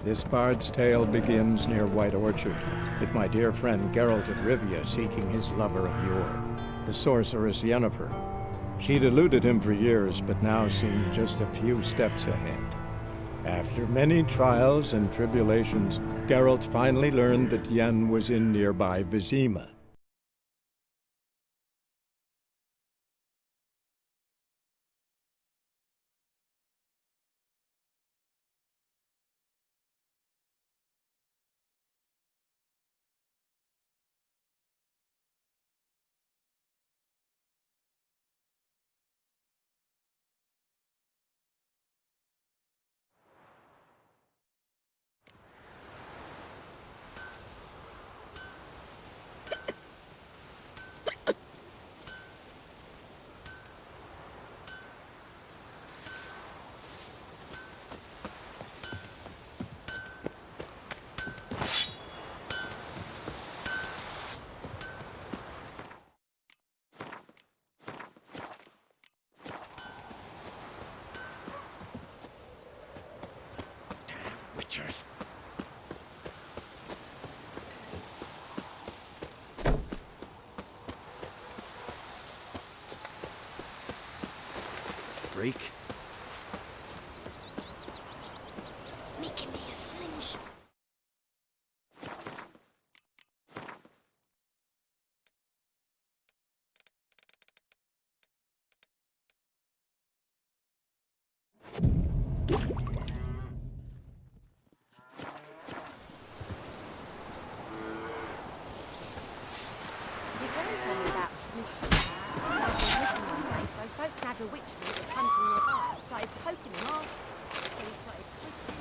This bard's tale begins near White Orchard, with my dear friend Geralt of Rivia seeking his lover of yore, the sorceress Yennefer. She'd eluded him for years, but now seemed just a few steps ahead. After many trials and tribulations, Geralt finally learned that Yen was in nearby Vizima. Witchers. Freak. Making me a slingshot. So folk had a witch that was hunting nearby, started poking and asking, and he started twisting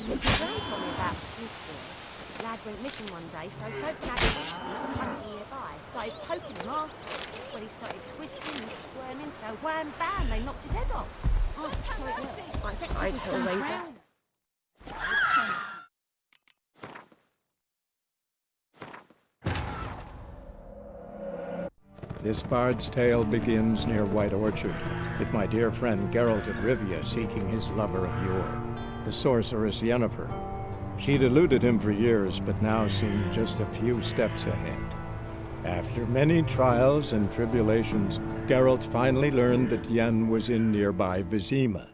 and Granny told me about Snowbody. Lad went missing one day, so folk had a witch that was hunting nearby, started poking and asking. When he started twisting and squirming, so wham bam, they knocked his head off. Oh, so it was. I tried Hellraiser. This bard's tale begins near White Orchard, with my dear friend Geralt of Rivia seeking his lover of yore, the sorceress Yennefer. She'd eluded him for years, but now seemed just a few steps ahead. After many trials and tribulations, Geralt finally learned that Yen was in nearby Vizima.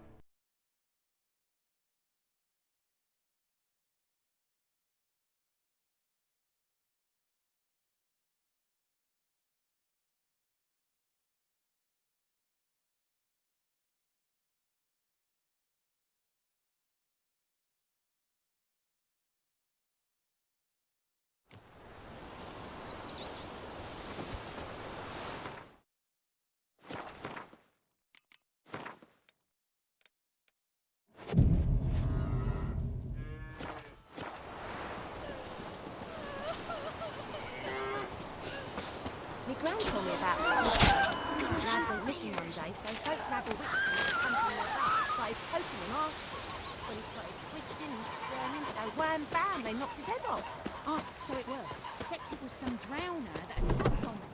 My gran told me about Snowbody. Lad went missing one day, so folk rabble wits him and hunting about, started poking him, asking. When he started twisting and squirming, so wham bam, they knocked his head off. Oh, so it were. Except it was some drowner that had slept on them.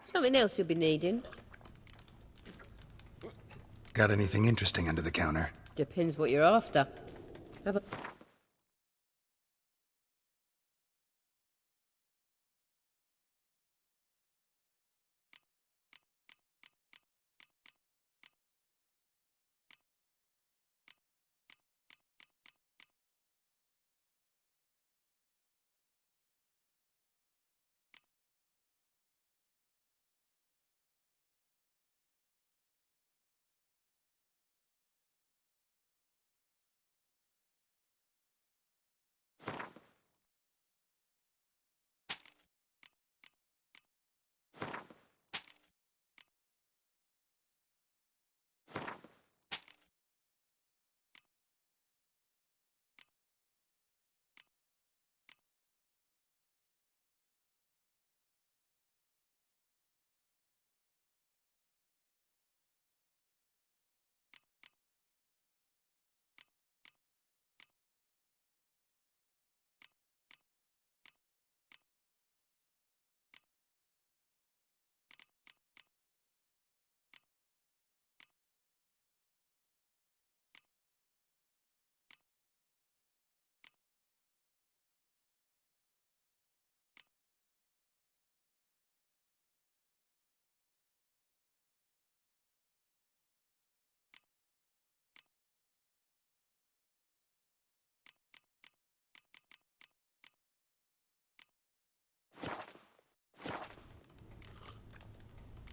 Something else you'll be needing? Got anything interesting under the counter? Depends what you're after. Have a...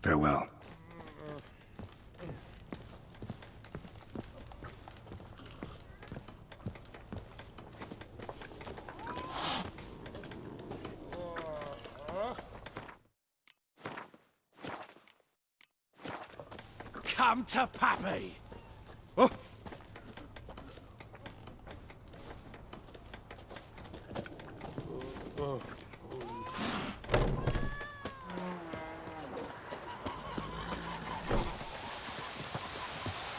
Farewell. Come to Pappy! Oh.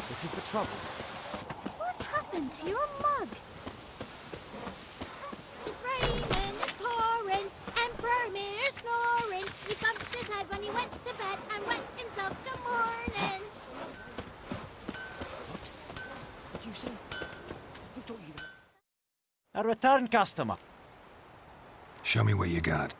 Looking for trouble? What happened to your mug? It's raining, it's pouring, and Vermeer's snoring. He bumped his head when he went to bed and wet himself till morning. What did you say? Who told you that? A return customer. Show me what you got.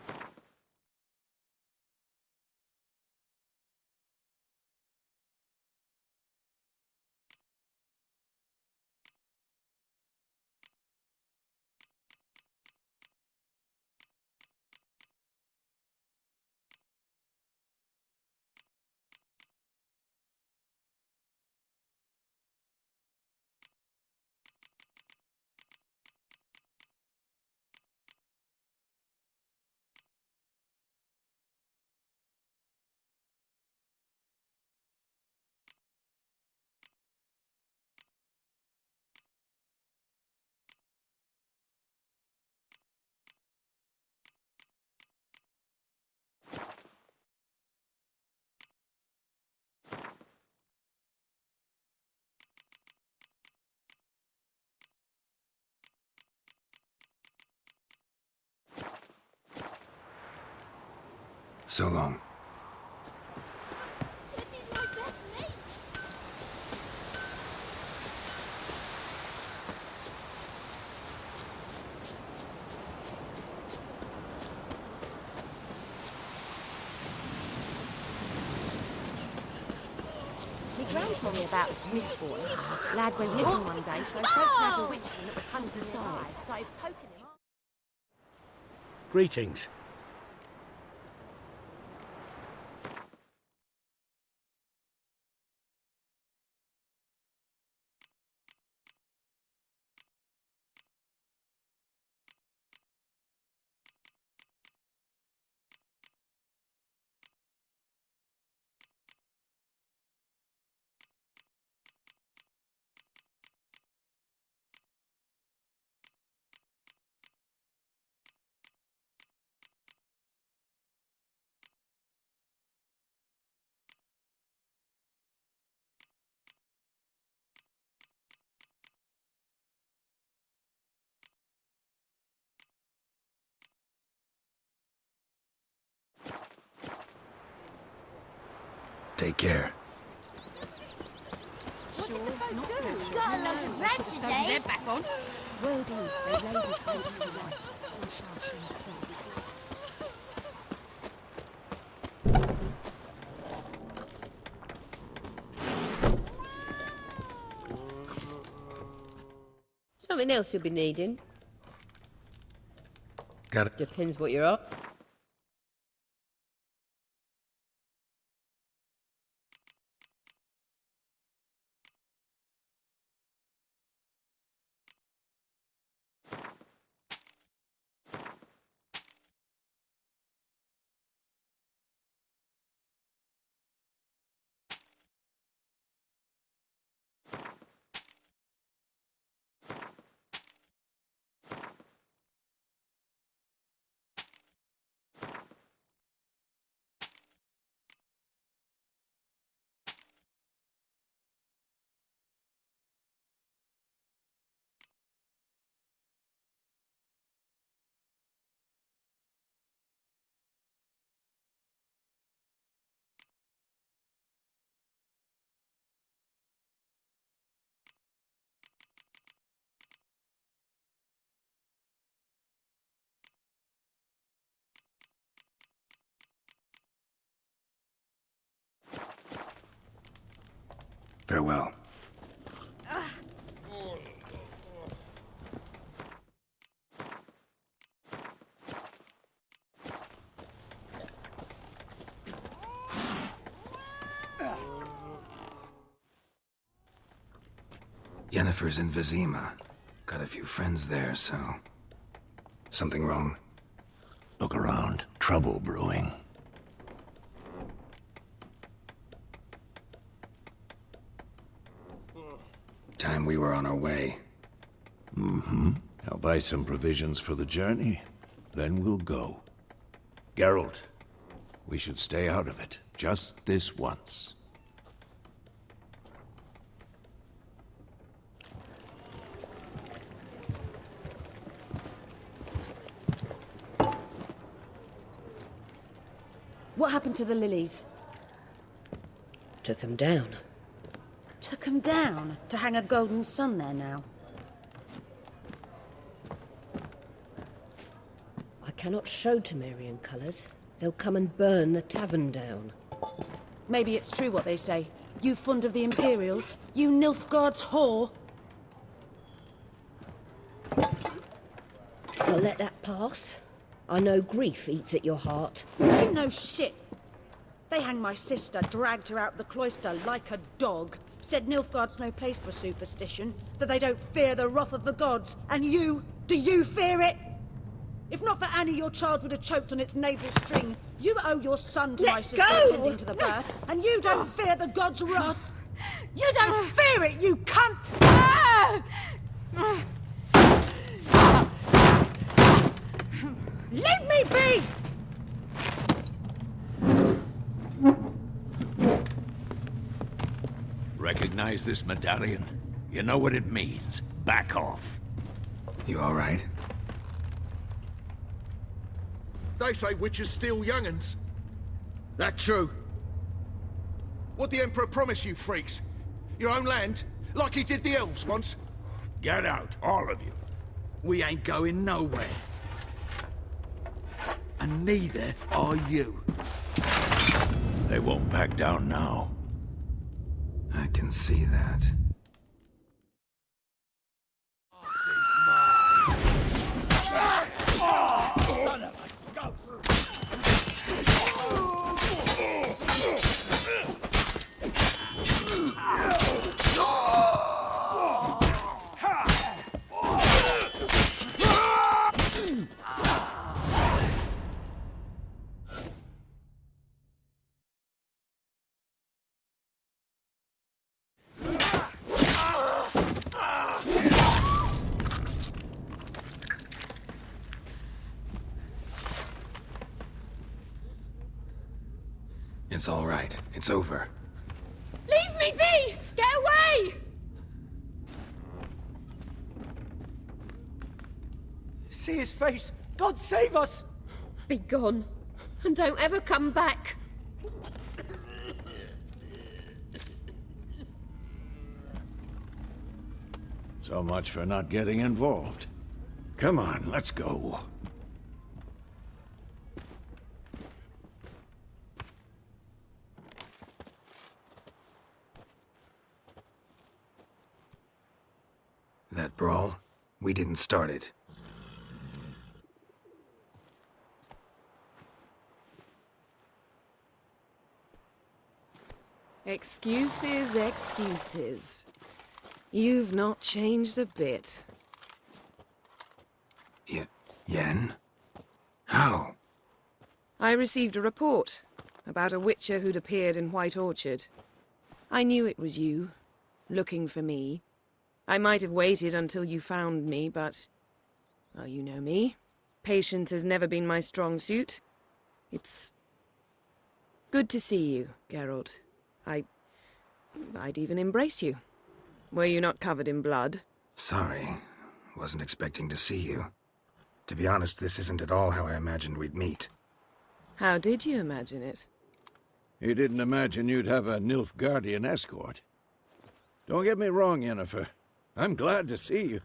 So long. Granny told me about a Smith's boy. Lad went missing one day, so folk had a witchman that was hunting nearby. Started poking him up. Greetings. Take care. Got a load of bread today. Word is, they laid his corpse to rest. And shall she pray. Something else you'll be needing. Got it. Depends what you're up. Farewell. Yennefer's in Vizima. Got a few friends there, so... Something wrong? Look around. Trouble brewing. Time we were on our way. I'll buy some provisions for the journey. Then we'll go. Geralt, we should stay out of it. Just this once. What happened to the lilies? Took 'em down. Took 'em down to hang a golden sun there now. I cannot show Temerian colours. They'll come and burn the tavern down. Maybe it's true what they say. You fond of the Imperials? You Nilfgaard's whore? I'll let that pass. I know grief eats at your heart. You know shit. They hanged my sister, dragged her out the cloister like a dog. Said Nilfgaard's no place for superstition, that they don't fear the wrath of the gods. And you, do you fear it? If not for Annie, your child would have choked on its navel string. You owe your son to my sister attending to the birth, and you don't fear the gods' wrath. You don't fear it, you cunt! Leave me be! Recognize this medallion? You know what it means. Back off. You all right? They say witches steal young'uns. That true? What'd the Emperor promise you, freaks? Your own land? Like he did the elves once? Get out, all of you. We ain't going nowhere. And neither are you. They won't back down now. I can see that. It's all right. It's over. Leave me be! Get away! See his face! God save us! Be gone, and don't ever come back. So much for not getting involved. Come on, let's go. That brawl, we didn't start it. Excuses, excuses. You've not changed a bit. Yen? How? I received a report about a witcher who'd appeared in White Orchard. I knew it was you, looking for me. I might have waited until you found me, but... well, you know me. Patience has never been my strong suit. It's... good to see you, Geralt. I'd even embrace you. Were you not covered in blood? Sorry. Wasn't expecting to see you. To be honest, this isn't at all how I imagined we'd meet. How did you imagine it? You didn't imagine you'd have a Nilfgaardian escort. Don't get me wrong, Yennefer. I'm glad to see you.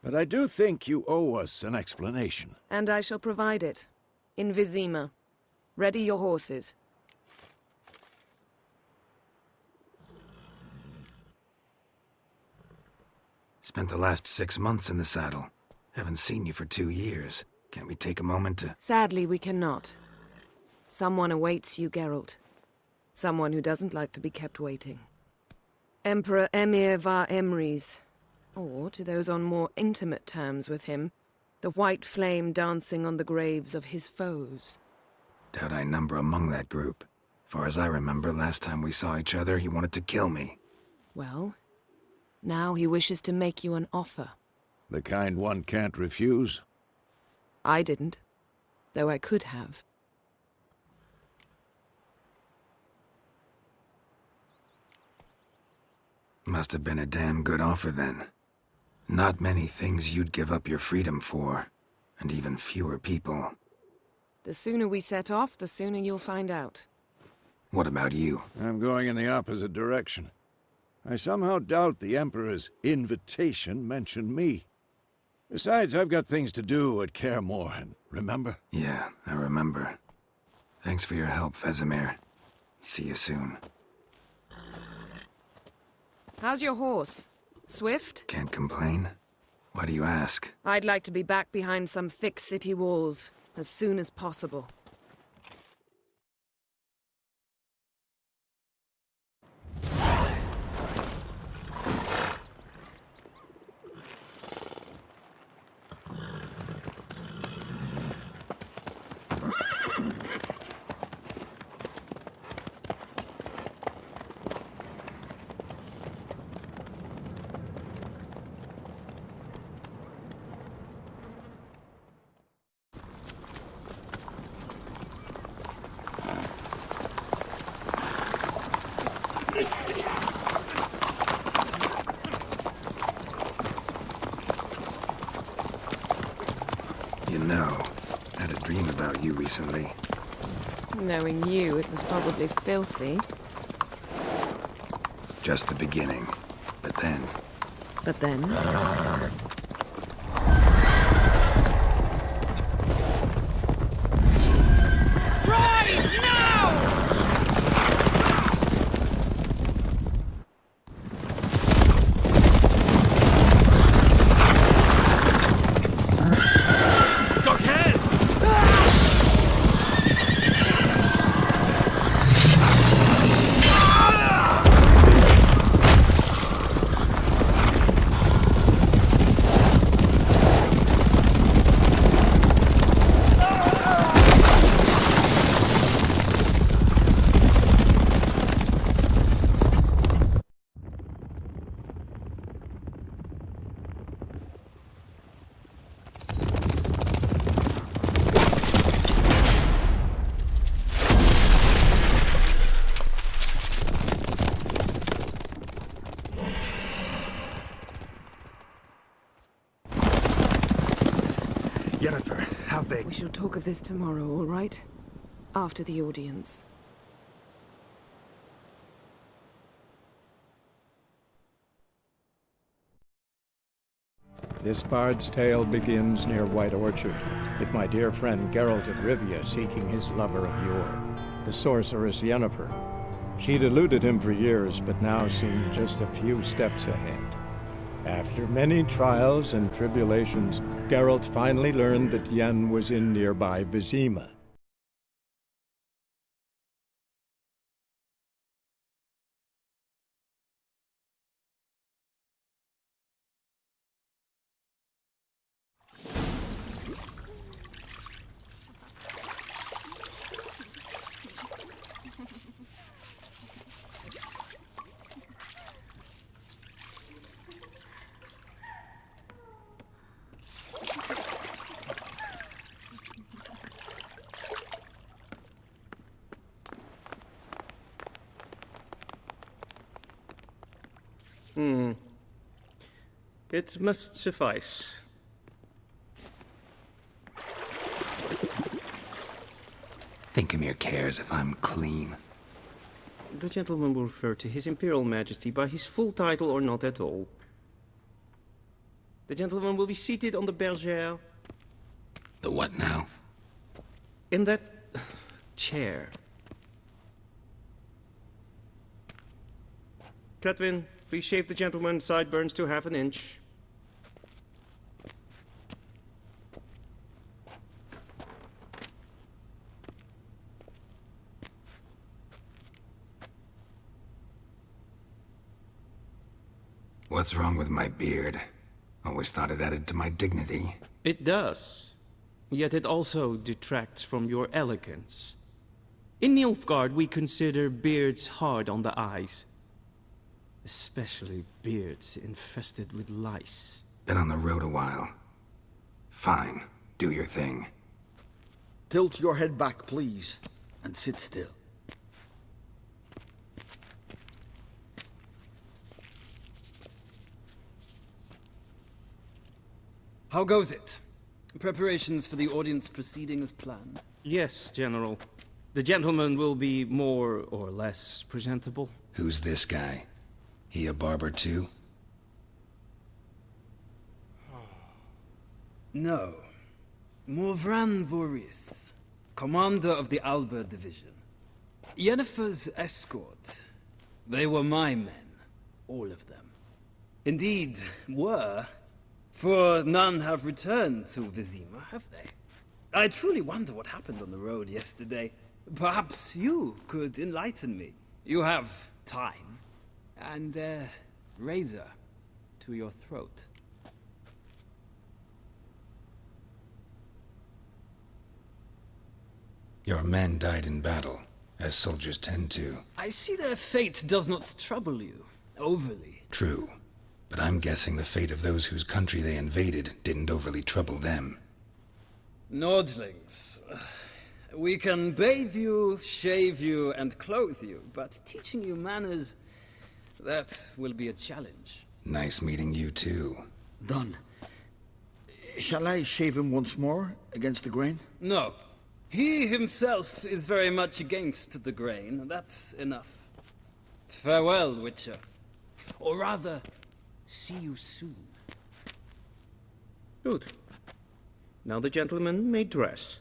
But I do think you owe us an explanation. And I shall provide it. In Vizima. Ready your horses. Spent the last 6 months in the saddle. Haven't seen you for 2 years. Can't we take a moment to... Sadly, we cannot. Someone awaits you, Geralt. Someone who doesn't like to be kept waiting. Emperor Emir var Emrys. Or, to those on more intimate terms with him, the white flame dancing on the graves of his foes. Doubt I number among that group. Far as I remember, last time we saw each other, he wanted to kill me. Well, now he wishes to make you an offer. The kind one can't refuse? I didn't, though I could have. Must have been a damn good offer then. Not many things you'd give up your freedom for, and even fewer people. The sooner we set off, the sooner you'll find out. What about you? I'm going in the opposite direction. I somehow doubt the Emperor's invitation mentioned me. Besides, I've got things to do at Kaer Morhen, remember? Yeah, I remember. Thanks for your help, Vesemir. See you soon. How's your horse? Swift? Can't complain. Why do you ask? I'd like to be back behind some thick city walls as soon as possible. You know, I had a dream about you recently. Knowing you, it was probably filthy. Just the beginning. But then... But then... Jennifer, how big? We shall talk of this tomorrow, all right? After the audience. This bard's tale begins near White Orchard, with my dear friend Geralt of Rivia seeking his lover of yore, the sorceress Yennefer. She'd eluded him for years, but now seemed just a few steps ahead. After many trials and tribulations, Geralt finally learned that Yen was in nearby Vizima. It must suffice. Thinkamere cares if I'm clean. The gentleman will refer to His Imperial Majesty by his full title or not at all. The gentleman will be seated on the bergère. The what now? In that chair. Catwin, please shave the gentleman's sideburns to half an inch. What's wrong with my beard? Always thought it added to my dignity. It does. Yet it also detracts from your elegance. In Nilfgaard, we consider beards hard on the eyes. Especially beards infested with lice. Been on the road a while. Fine. Do your thing. Tilt your head back, please, and sit still. How goes it? Preparations for the audience proceeding as planned? Yes, General. The gentleman will be more or less presentable. Who's this guy? He a barber too? No. Morvran Voris, commander of the Alba Division. Yennefer's escort. They were my men. All of them. Indeed, were. For none have returned to Vizima, have they? I truly wonder what happened on the road yesterday. Perhaps you could enlighten me. You have time. And a razor to your throat. Your men died in battle, as soldiers tend to. I see their fate does not trouble you overly. True. But I'm guessing the fate of those whose country they invaded didn't overly trouble them. Nordlings. We can bathe you, shave you, and clothe you, but teaching you manners, that will be a challenge. Nice meeting you too. Done. Shall I shave him once more, against the grain? No. He himself is very much against the grain. That's enough. Farewell, Witcher. Or rather, see you soon. Good. Now the gentleman may dress.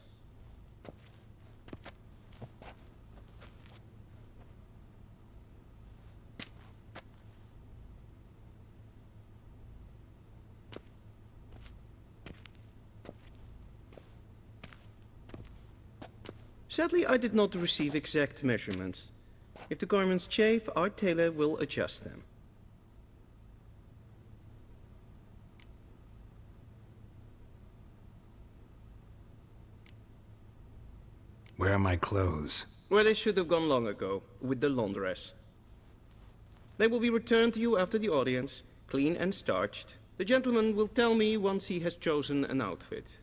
Sadly, I did not receive exact measurements. If the garments chafe, our tailor will adjust them. Where are my clothes? Where they should have gone long ago, with the laundress. They will be returned to you after the audience, clean and starched. The gentleman will tell me once he has chosen an outfit.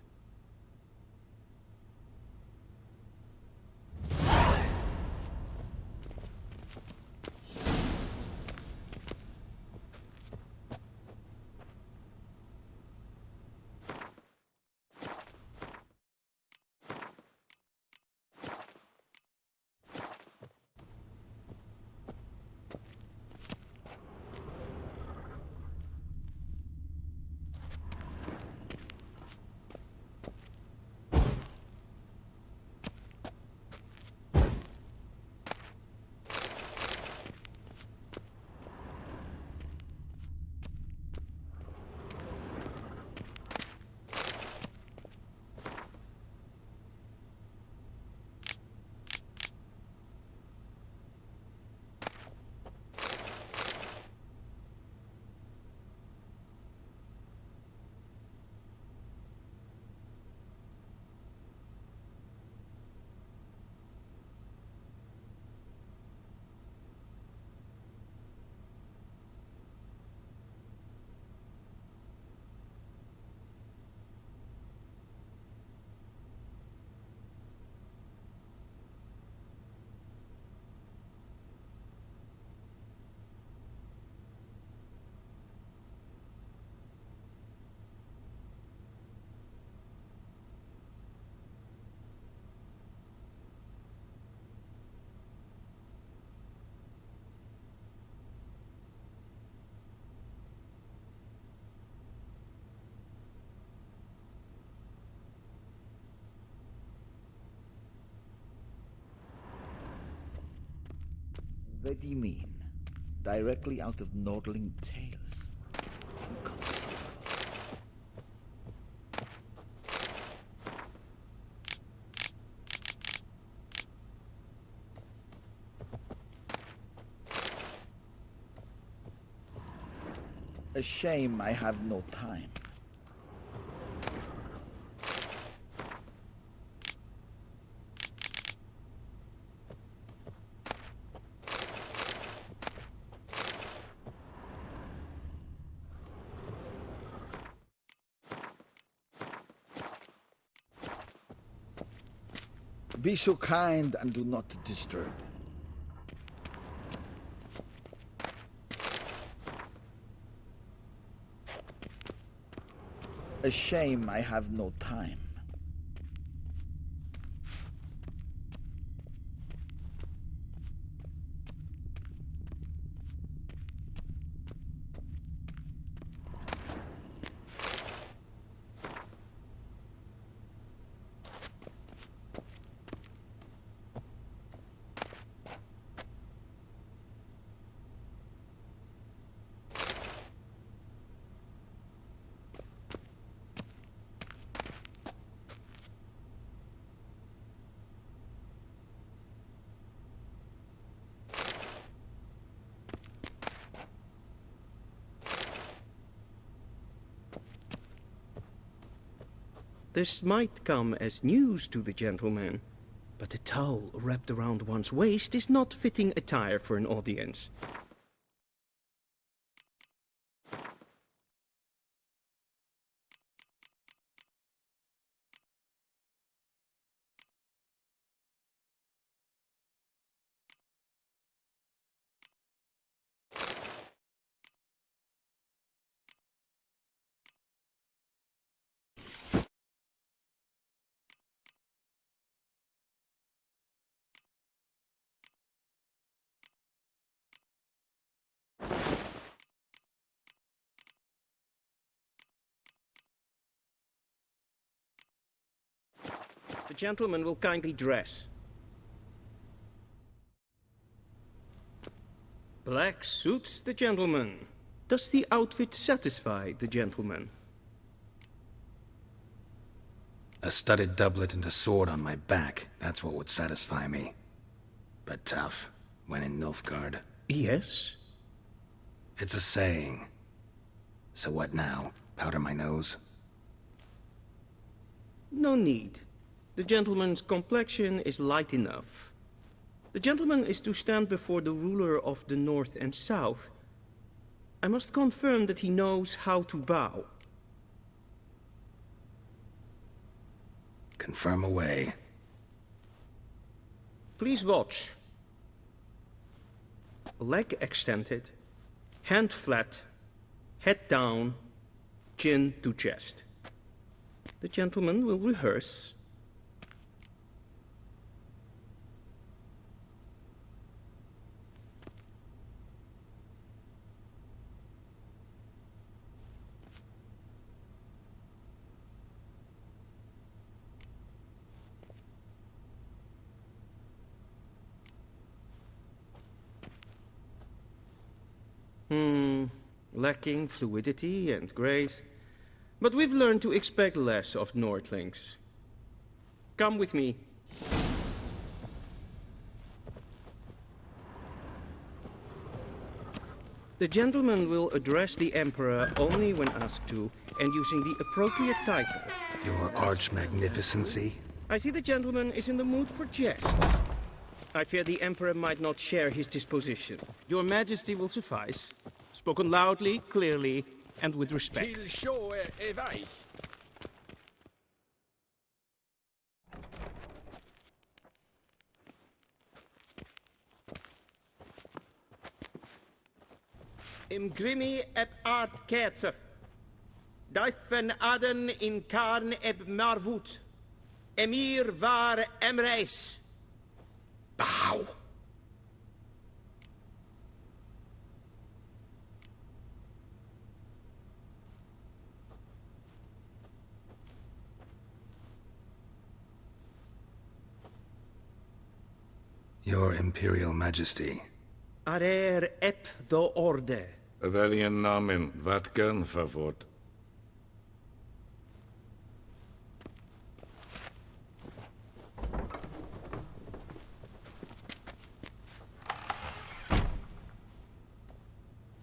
What do you mean? Directly out of Nordling tales? Inconceivable. A shame I have no time. Be so kind and do not disturb. A shame I have no time. This might come as news to the gentleman, but a towel wrapped around one's waist is not fitting attire for an audience. The gentleman will kindly dress. Black suits the gentleman. Does the outfit satisfy the gentleman? A studded doublet and a sword on my back, that's what would satisfy me. But tough, when in Nilfgaard. Yes? It's a saying. So what now? Powder my nose? No need. The gentleman's complexion is light enough. The gentleman is to stand before the ruler of the North and South. I must confirm that he knows how to bow. Confirm away. Please watch. Leg extended, hand flat, head down, chin to chest. The gentleman will rehearse. Lacking fluidity and grace. But we've learned to expect less of Nordlings. Come with me. The gentleman will address the Emperor only when asked to, and using the appropriate title. Your arch-magnificency? I see the gentleman is in the mood for jests. I fear the Emperor might not share his disposition. Your Majesty will suffice. Spoken loudly, clearly, and with respect. Im grimi eb art ketzer. Daifen aden in karn eb marvut. Emir var emreis. Bow! Your Imperial Majesty, ep the orde. Welchen Namen? Wat gern verwort?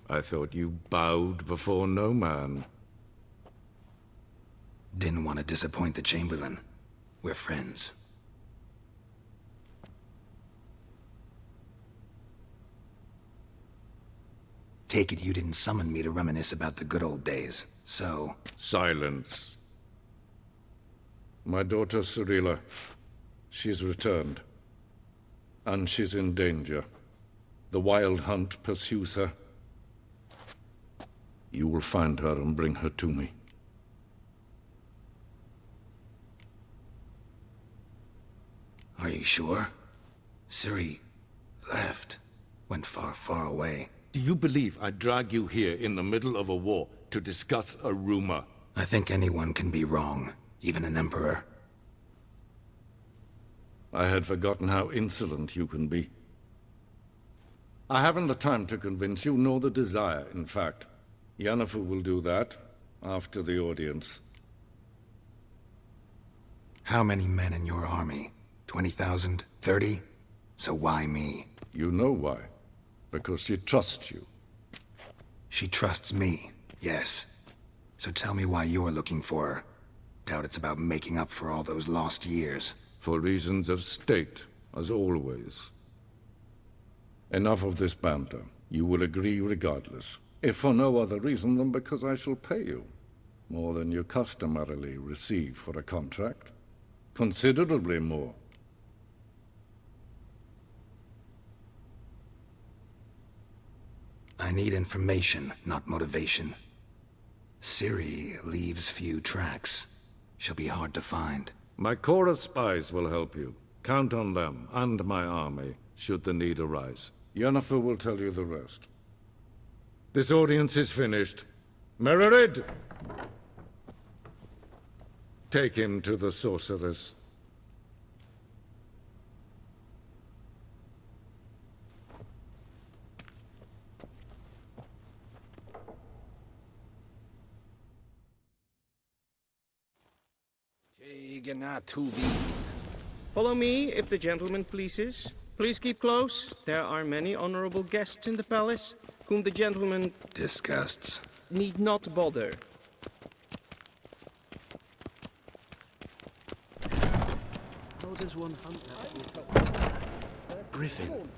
I thought you bowed before no man. Didn't want to disappoint the Chamberlain. We're friends. Take it you didn't summon me to reminisce about the good old days, so... Silence. My daughter Cyrilla, she's returned. And she's in danger. The Wild Hunt pursues her. You will find her and bring her to me. Are you sure? Ciri left. Went far, far away. Do you believe I'd drag you here in the middle of a war to discuss a rumor? I think anyone can be wrong, even an emperor. I had forgotten how insolent you can be. I haven't the time to convince you, nor the desire, in fact. Yennefer will do that after the audience. How many men in your army? 20,000? 30? So why me? You know why. Because she trusts you. She trusts me, yes. So tell me why you're looking for her. Doubt it's about making up for all those lost years. For reasons of state, as always. Enough of this banter. You will agree regardless. If for no other reason than because I shall pay you. More than you customarily receive for a contract. Considerably more. I need information, not motivation. Ciri leaves few tracks. She'll be hard to find. My corps of spies will help you. Count on them, and my army, should the need arise. Yennefer will tell you the rest. This audience is finished. Mererid! Take him to the sorceress. Follow me, if the gentleman pleases. Please keep close. There are many honorable guests in the palace, whom the gentleman... disgusts. ...need not bother. How does one hunt? Griffin.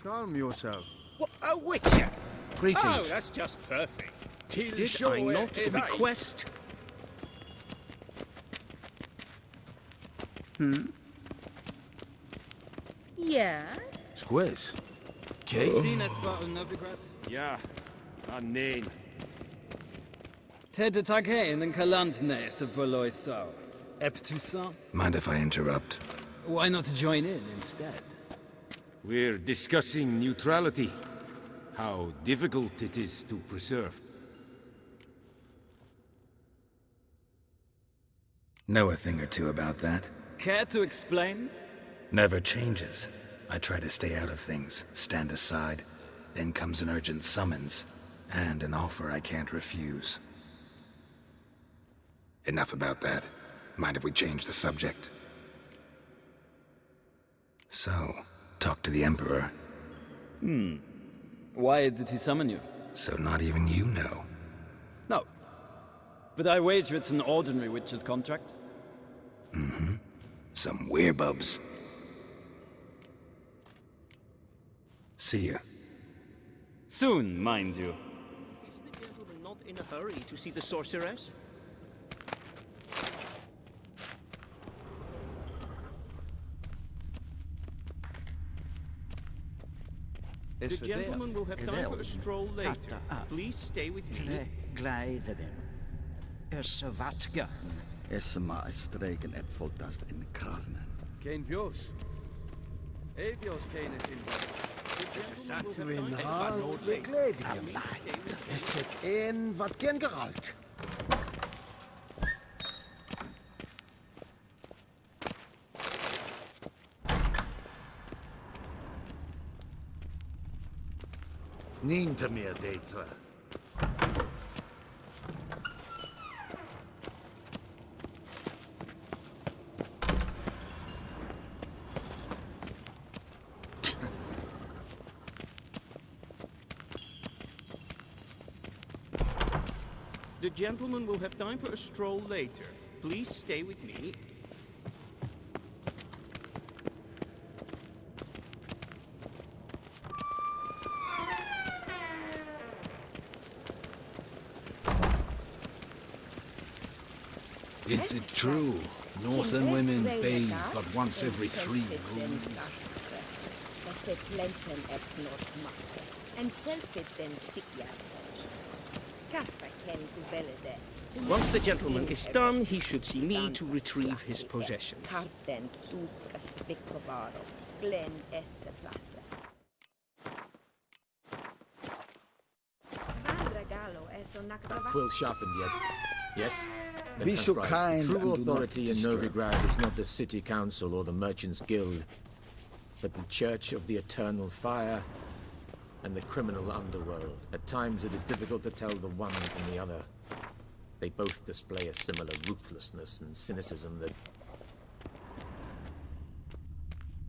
Calm yourself. What, a witcher? Greetings. Oh, that's just perfect. Did I not request? Yeah? Squiz. Zien es war Novigrad? Ja, nee. Ted Tage in den Kalantne se verlois sau. Ep Toussaint? Mind if I interrupt? Why not join in instead? We're discussing neutrality. How difficult it is to preserve. Know a thing or two about that? Care to explain? Never changes. I try to stay out of things, stand aside. Then comes an urgent summons, and an offer I can't refuse. Enough about that. Mind if we change the subject? So, talk to the Emperor. Why did he summon you? So not even you know. No. But I wager it's an ordinary witcher's contract. Mm-hmm. Some werebubs. See ya. Soon, mind you. Is the gentleman not in a hurry to see the sorceress? The gentleman will have time for a stroll later. Please stay with me. Gleiderin. Vatga. Esma streken epfoltast in karnen. Geen vjoos. Evios kenes in. Twin halv bekledningen. Jeg sett en vart gern geralt. Ninta mir deitra. The gentleman will have time for a stroll later. Please stay with me. Is it true? Northern women bathe but once every 3 moons? Once the gentleman is done, he should see me to retrieve his possessions. Quill sharpened yet? Yes? Then Be so transcribe. kind and True do not authority in disturb. Novigrad is not the city council or the merchants' guild, but the Church of the Eternal Fire and the criminal underworld. At times it is difficult to tell the one from the other. They both display a similar ruthlessness and cynicism that...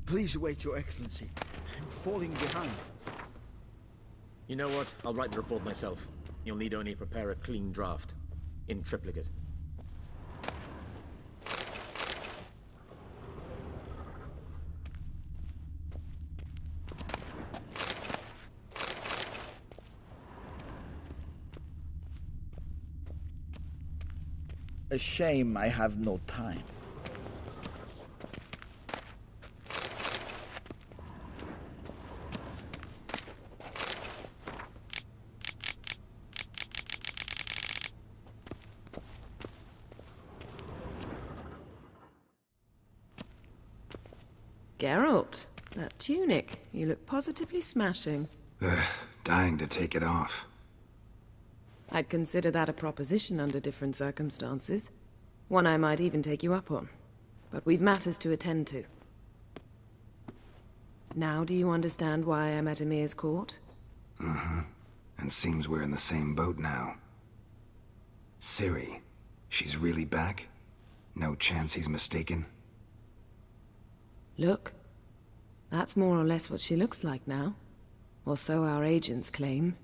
Please wait, Your Excellency. I'm falling behind. You know what? I'll write the report myself. You'll need only prepare a clean draft. In triplicate. A shame I have no time. Geralt, that tunic. You look positively smashing. Ugh, dying to take it off. I'd consider that a proposition under different circumstances. One I might even take you up on. But we've matters to attend to. Now do you understand why I'm at Emir's court? Mm-hmm. And seems we're in the same boat now. Ciri, she's really back? No chance he's mistaken? Look. That's more or less what she looks like now. Or so our agents claim.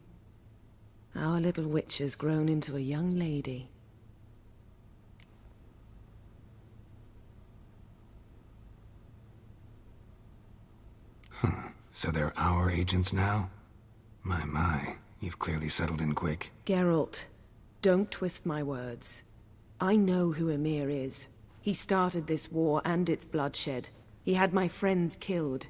Our little witch has grown into a young lady. So they're our agents now? My, you've clearly settled in quick. Geralt, don't twist my words. I know who Emir is. He started this war and its bloodshed. He had my friends killed.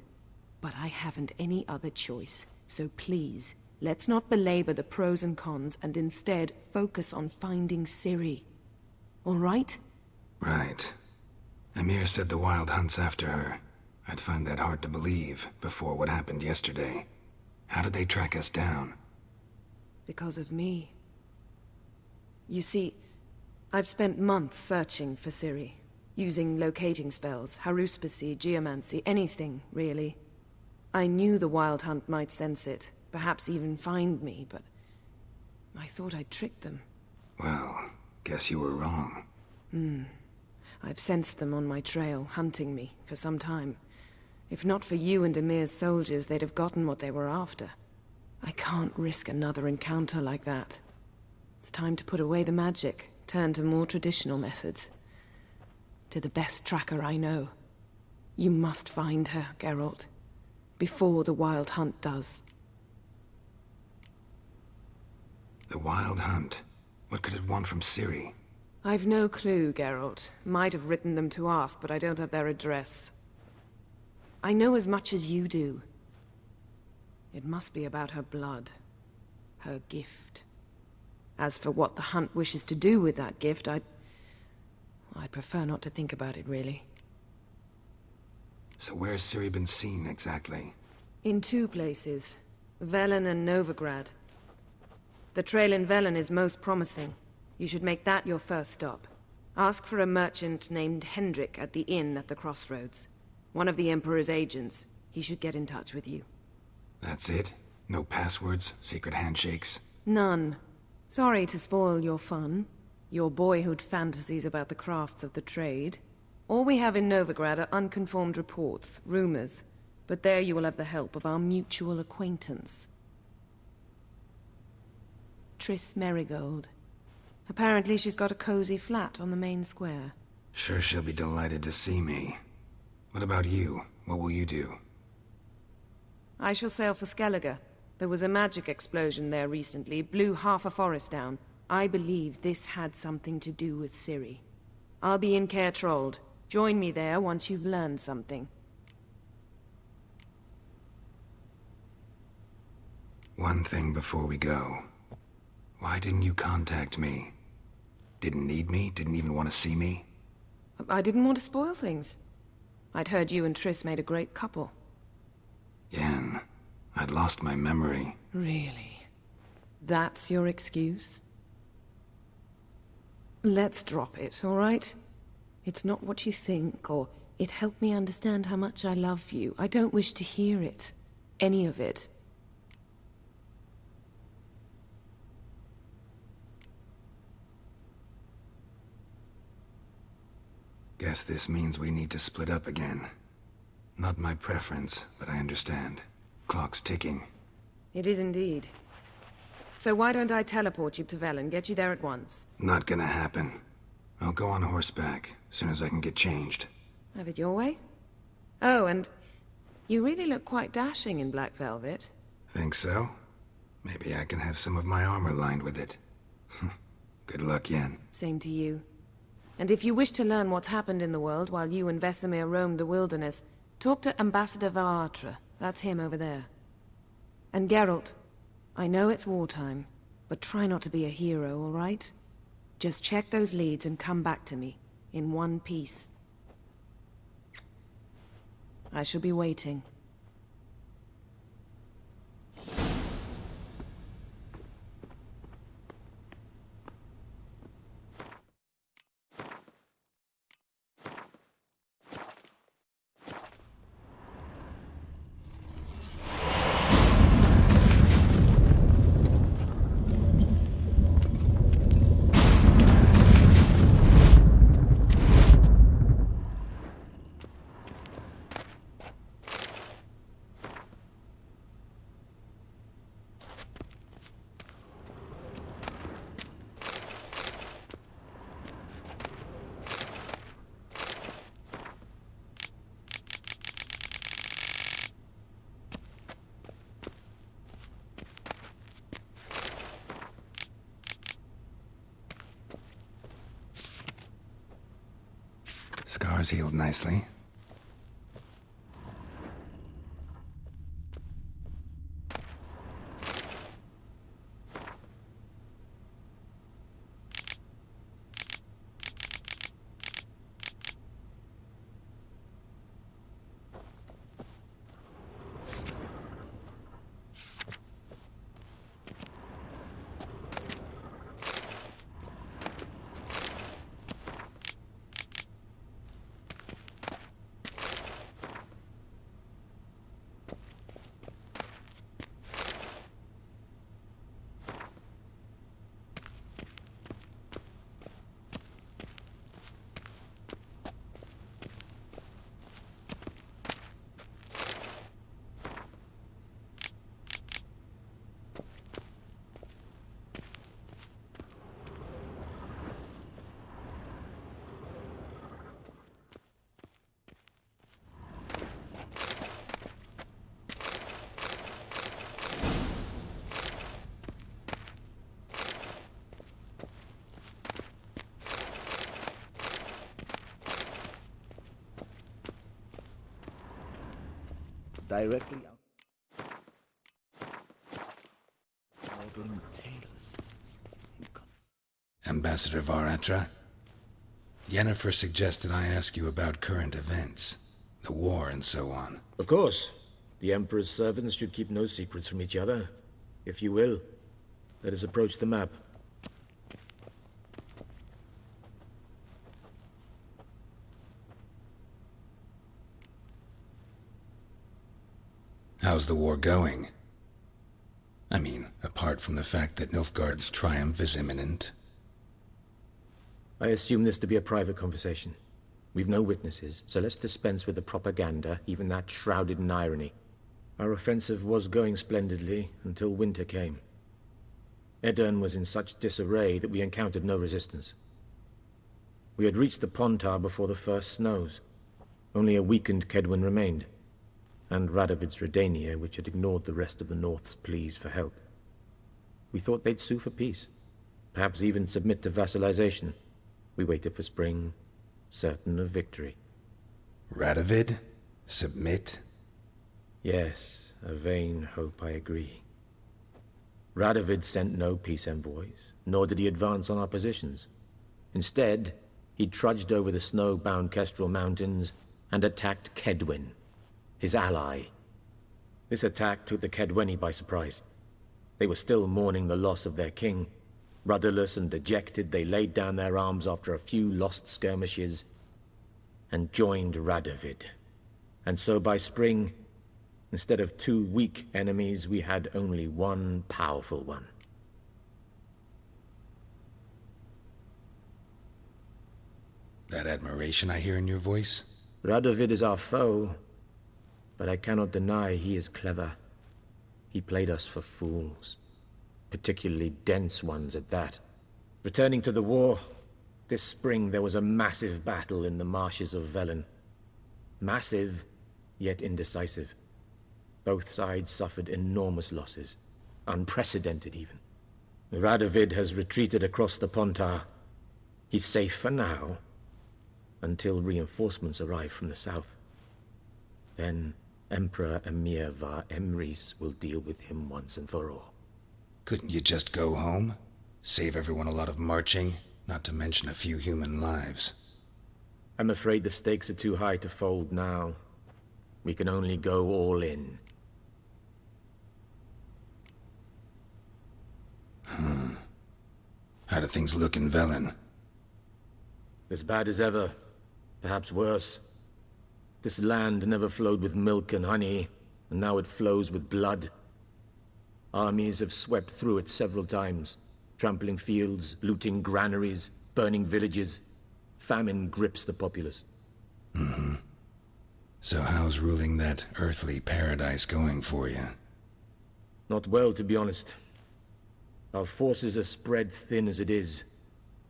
But I haven't any other choice. So please, let's not belabor the pros and cons and instead focus on finding Ciri. All right? Right. Emir said the Wild hunt's after her. I'd find that hard to believe before what happened yesterday. How did they track us down? Because of me. You see, I've spent months searching for Ciri. Using locating spells, haruspicy, geomancy, anything, really. I knew the Wild Hunt might sense it, perhaps even find me, but I thought I'd tricked them. Well, guess you were wrong. I've sensed them on my trail, hunting me, for some time. If not for you and Emir's soldiers, they'd have gotten what they were after. I can't risk another encounter like that. It's time to put away the magic, turn to more traditional methods. To the best tracker I know. You must find her, Geralt. Before the Wild Hunt does. The Wild Hunt? What could it want from Ciri? I've no clue, Geralt. Might have written them to ask, but I don't have their address. I know as much as you do. It must be about her blood. Her gift. As for what the Hunt wishes to do with that gift, I'd prefer not to think about it, really. So where's Ciri been seen, exactly? In 2 places. Velen and Novigrad. The trail in Velen is most promising. You should make that your first stop. Ask for a merchant named Hendrik at the inn at the crossroads. One of the Emperor's agents. He should get in touch with you. That's it? No passwords? Secret handshakes? None. Sorry to spoil your fun. Your boyhood fantasies about the crafts of the trade. All we have in Novigrad are unconfirmed reports, rumors. But there you will have the help of our mutual acquaintance. Triss Merigold. Apparently she's got a cozy flat on the main square. Sure she'll be delighted to see me. What about you? What will you do? I shall sail for Skellige. There was a magic explosion there recently, blew half a forest down. I believe this had something to do with Ciri. I'll be in Caer Trold. Join me there once you've learned something. One thing before we go. Why didn't you contact me? Didn't need me? Didn't even want to see me? I didn't want to spoil things. I'd heard you and Triss made a great couple. Yen, I'd lost my memory. Really? That's your excuse? Let's drop it, all right? It's not what you think, or it helped me understand how much I love you. I don't wish to hear it. Any of it. Guess this means we need to split up again. Not my preference, but I understand. Clock's ticking. It is indeed. So why don't I teleport you to Velen, get you there at once? Not gonna happen. I'll go on horseback, as soon as I can get changed. Have it your way? Oh, and you really look quite dashing in black velvet. Think so? Maybe I can have some of my armor lined with it. Good luck, Yen. Same to you. And if you wish to learn what's happened in the world while you and Vesemir roamed the wilderness, talk to Ambassador Varatra. That's him over there. And Geralt, I know it's wartime, but try not to be a hero, all right? Just check those leads and come back to me, in one piece. I shall be waiting. Scars healed nicely. Directly out. Modeling tailors. Ambassador Varatra? Yennefer suggested I ask you about current events, the war and so on. Of course. The Emperor's servants should keep no secrets from each other. If you will, let us approach the map. How's the war going? I mean, apart from the fact that Nilfgaard's triumph is imminent. I assume this to be a private conversation. We've no witnesses, so let's dispense with the propaganda, even that shrouded in irony. Our offensive was going splendidly until winter came. Edirn was in such disarray that we encountered no resistance. We had reached the Pontar before the first snows. Only a weakened Kedwin remained, and Radovid's Redania, which had ignored the rest of the North's pleas for help. We thought they'd sue for peace, perhaps even submit to vassalization. We waited for spring, certain of victory. Radovid? Submit? Yes, a vain hope, I agree. Radovid sent no peace envoys, nor did he advance on our positions. Instead, he trudged over the snow-bound Kestrel Mountains and attacked Kedwin, his ally. This attack took the Kedweni by surprise. They were still mourning the loss of their king. Rudderless and dejected, they laid down their arms after a few lost skirmishes and joined Radovid. And so by spring, instead of 2 weak enemies, we had only one powerful one. That admiration I hear in your voice? Radovid is our foe, but I cannot deny he is clever. He played us for fools, particularly dense ones at that. Returning to the war, this spring there was a massive battle in the marshes of Velen. Massive, yet indecisive. Both sides suffered enormous losses, unprecedented even. Radovid has retreated across the Pontar. He's safe for now, until reinforcements arrive from the south. Then Emperor Emir var Emrys will deal with him once and for all. Couldn't you just go home? Save everyone a lot of marching, not to mention a few human lives. I'm afraid the stakes are too high to fold now. We can only go all in. How do things look in Velen? As bad as ever, perhaps worse. This land never flowed with milk and honey, and now it flows with blood. Armies have swept through it several times, trampling fields, looting granaries, burning villages. Famine grips the populace. So how's ruling that earthly paradise going for you? Not well, to be honest. Our forces are spread thin as it is,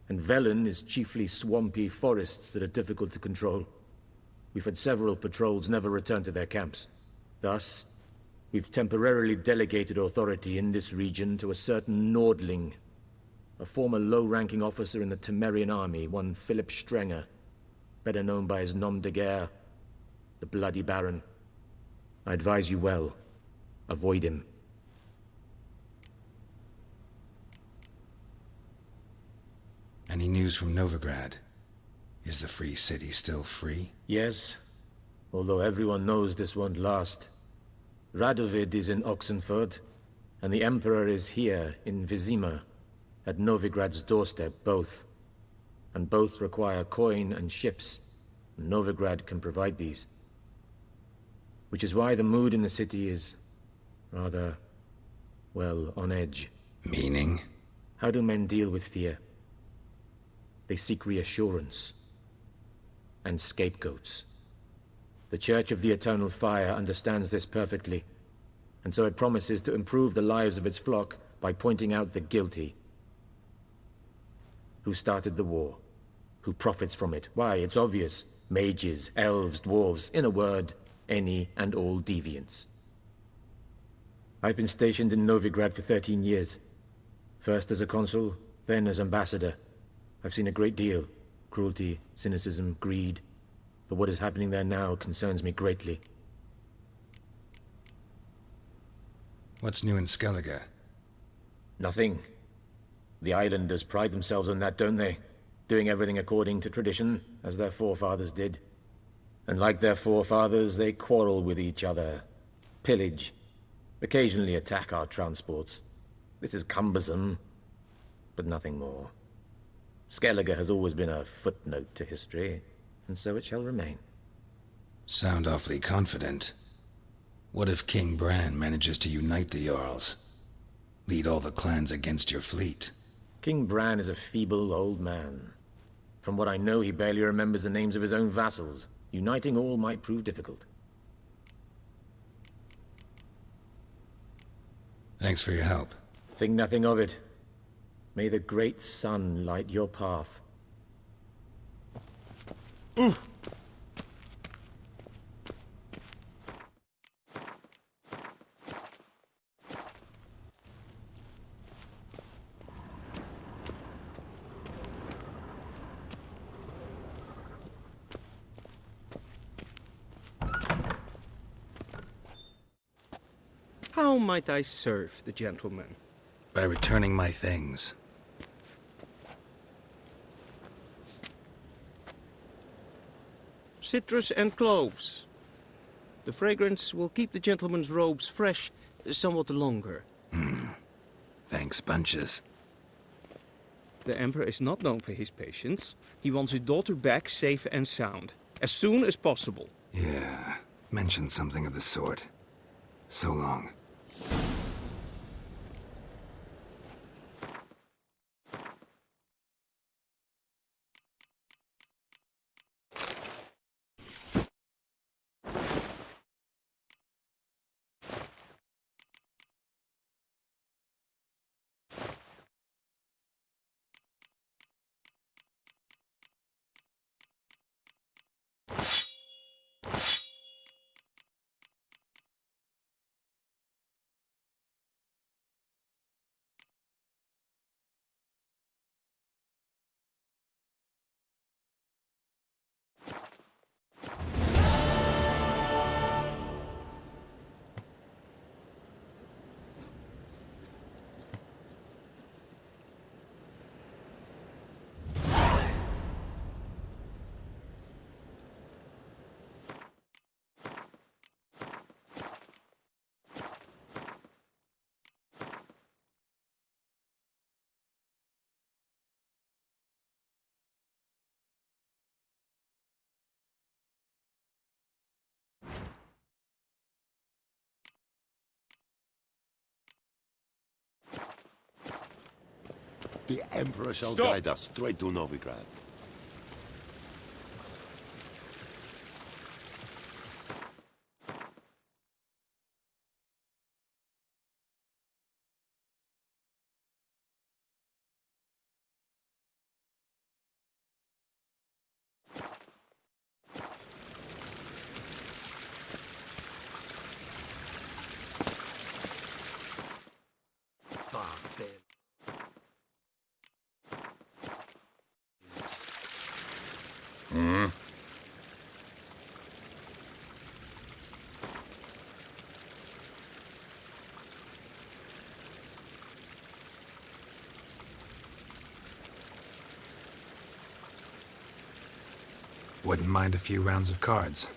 and Velen is chiefly swampy forests that are difficult to control. We've had several patrols never return to their camps. Thus, we've temporarily delegated authority in this region to a certain Nordling, a former low-ranking officer in the Temerian army, one Philip Strenger, better known by his nom de guerre, the Bloody Baron. I advise you well. Avoid him. Any news from Novigrad? Is the free city still free? Yes, although everyone knows this won't last. Radovid is in Oxenford, and the Emperor is here in Vizima, at Novigrad's doorstep, both. And both require coin and ships, and Novigrad can provide these. Which is why the mood in the city is rather, well, on edge. Meaning? How do men deal with fear? They seek reassurance and scapegoats. The Church of the Eternal Fire understands this perfectly, and so it promises to improve the lives of its flock by pointing out the guilty. Who started the war? Who profits from it? Why, it's obvious. Mages, elves, dwarves, in a word, any and all deviants. I've been stationed in Novigrad for 13 years. First as a consul, then as ambassador. I've seen a great deal. Cruelty, cynicism, greed. But what is happening there now concerns me greatly. What's new in Skellige? Nothing. The islanders pride themselves on that, don't they? Doing everything according to tradition, as their forefathers did. And like their forefathers, they quarrel with each other. pillage, occasionally attack our transports. This is cumbersome, but nothing more. Skellige has always been a footnote to history, and so it shall remain. Sound awfully confident. What if King Bran manages to unite the Jarls? Lead all the clans against your fleet? King Bran is a feeble old man. From what I know, he barely remembers the names of his own vassals. Uniting all might prove difficult. Thanks for your help. Think nothing of it. May the great sun light your path. How might I serve the gentleman? By returning my things. Citrus and cloves. The fragrance will keep the gentleman's robes fresh somewhat longer. Thanks, bunches. The Emperor is not known for his patience. He wants his daughter back safe and sound, as soon as possible. Yeah, mentioned something of the sort. So long. The Emperor shall Stop. guide us straight to Novigrad. Wouldn't mind a few rounds of cards.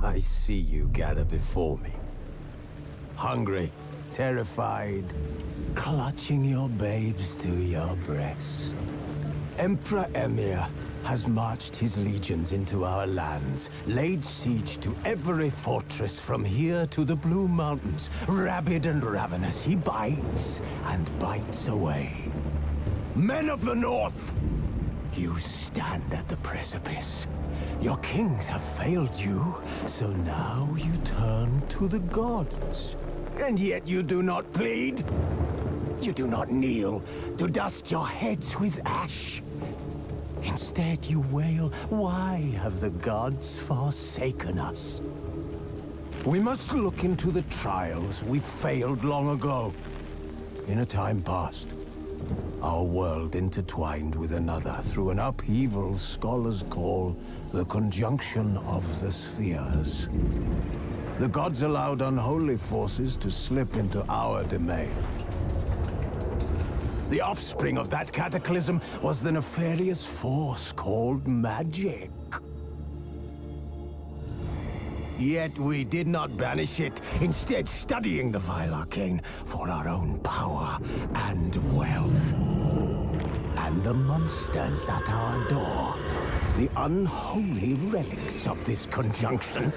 I see you gather before me. Hungry, terrified, clutching your babes to your breast. Emperor Emir has marched his legions into our lands, laid siege to every fortress from here to the Blue Mountains. Rabid and ravenous, he bites and bites away. Men of the North, you stand at the precipice. Your kings have failed you, so now you turn to the gods. And yet you do not plead. You do not kneel to dust your heads with ash. Instead, you wail, why have the gods forsaken us? We must look into the trials we failed long ago. In a time past, our world intertwined with another through an upheaval scholars call the conjunction of the spheres. The gods allowed unholy forces to slip into our domain. The offspring of that cataclysm was the nefarious force called magic. Yet we did not banish it, instead studying the vile arcane for our own power and wealth. And the monsters at our door, the unholy relics of this conjunction.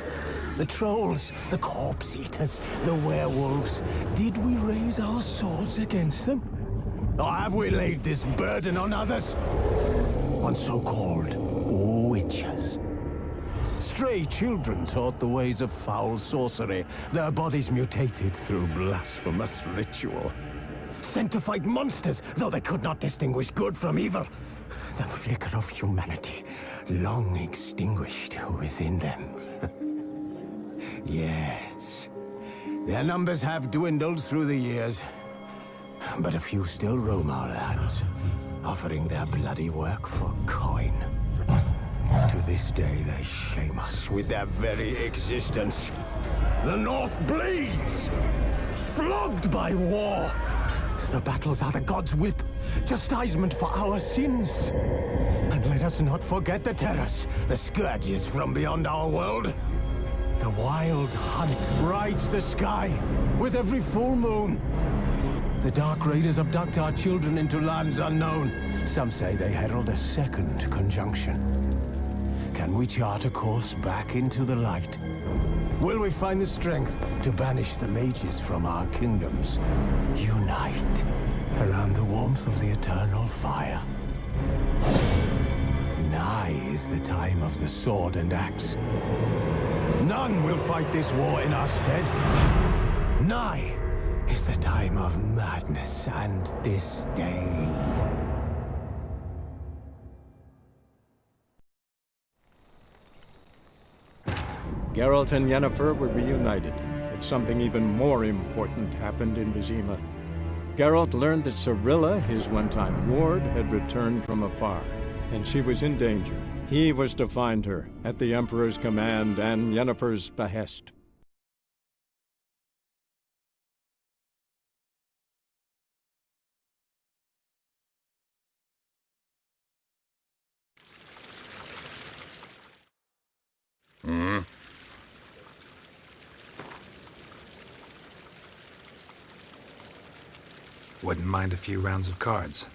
The trolls, the corpse eaters, the werewolves. Did we raise our swords against them? Or have we laid this burden on others? On so-called witches. Stray children taught the ways of foul sorcery, their bodies mutated through blasphemous ritual. Sent to fight monsters, though they could not distinguish good from evil. The flicker of humanity, long extinguished within them. Yes, their numbers have dwindled through the years, but a few still roam our lands, offering their bloody work for coin. To this day, they shame us with their very existence. The North bleeds, flogged by war. The battles are the gods' whip, chastisement for our sins. And let us not forget the terrors, the scourges from beyond our world. The wild hunt rides the sky with every full moon. The Dark Raiders abduct our children into lands unknown. Some say they herald a second conjunction. Can we chart a course back into the light? Will we find the strength to banish the mages from our kingdoms? Unite around the warmth of the eternal fire. Nigh is the time of the sword and axe. None will fight this war in our stead. Nigh is the time of madness and disdain. Geralt and Yennefer were reunited, but something even more important happened in Vizima. Geralt learned that Cirilla, his one-time ward, had returned from afar, and she was in danger. He was to find her, at the Emperor's command and Yennefer's behest. Wouldn't mind a few rounds of cards.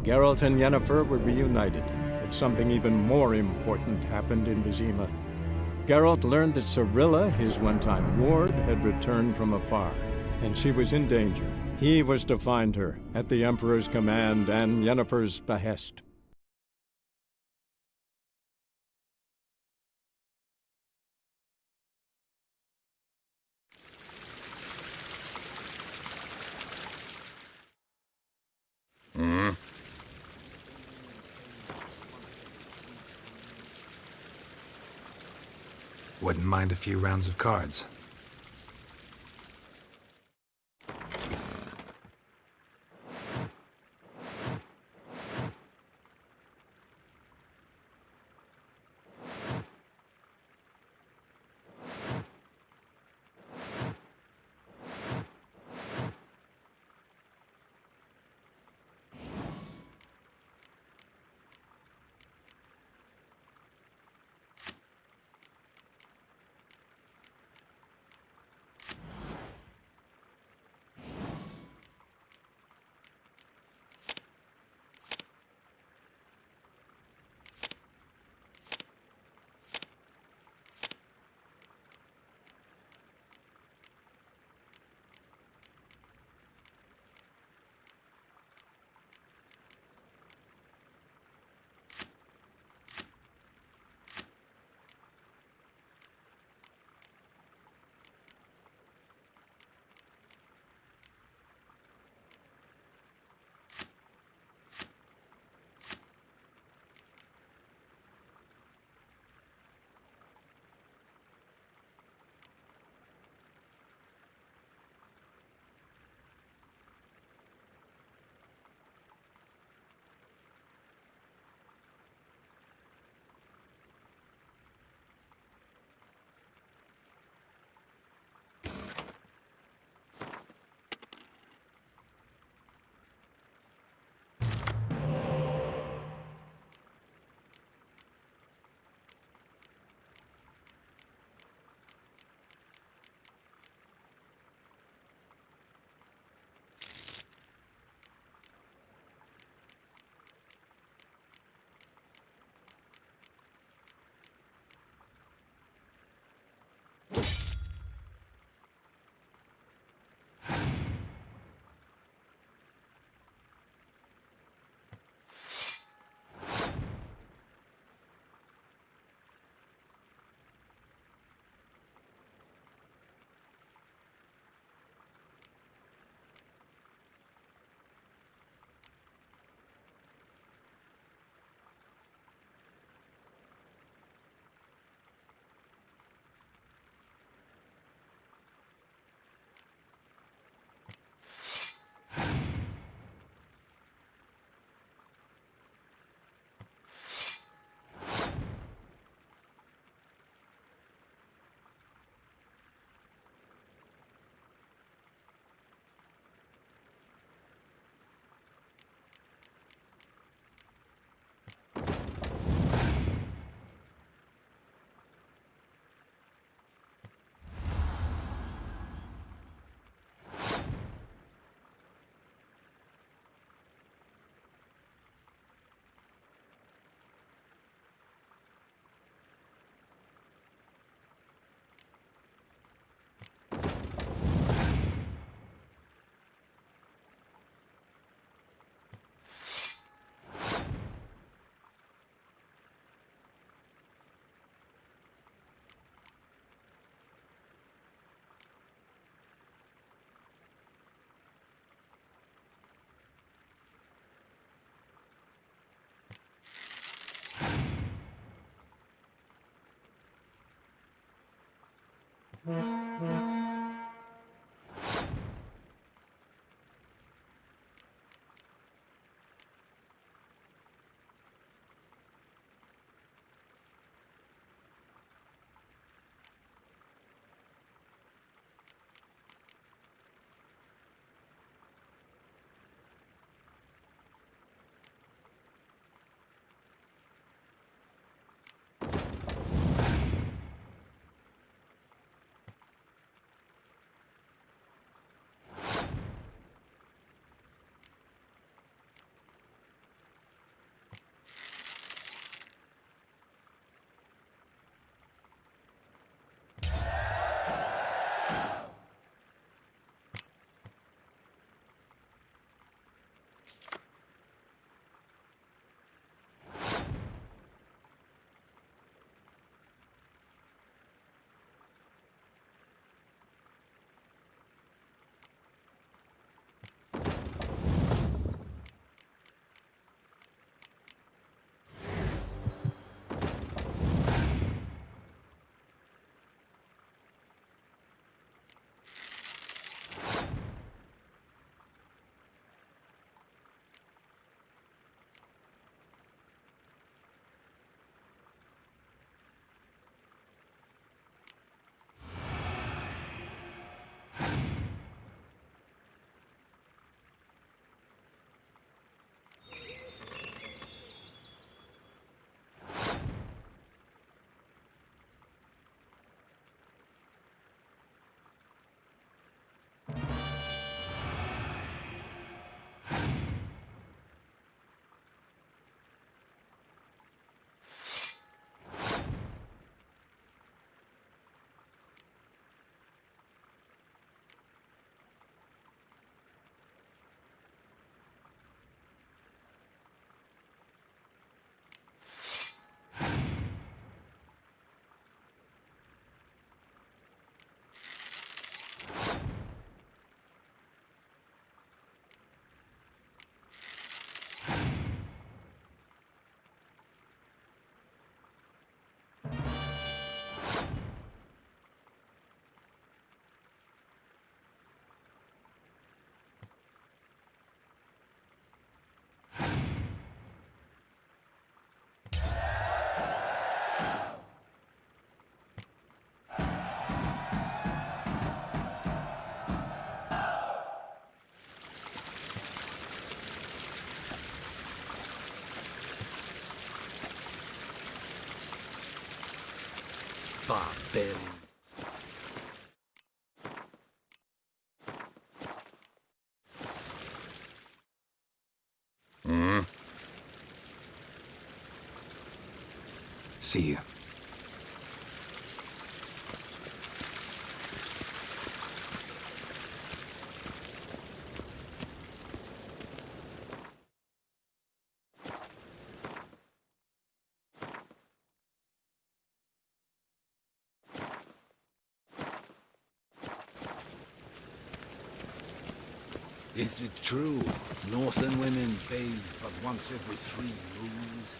Geralt and Yennefer were reunited, but something even more important happened in Vizima. Geralt learned that Cirilla, his one-time ward, had returned from afar, and she was in danger. He was to find her, at the Emperor's command and Yennefer's behest. Wouldn't mind a few rounds of cards. Barbarians. Hmm? See you. Is it true? Northern women bathe but once every 3 moons?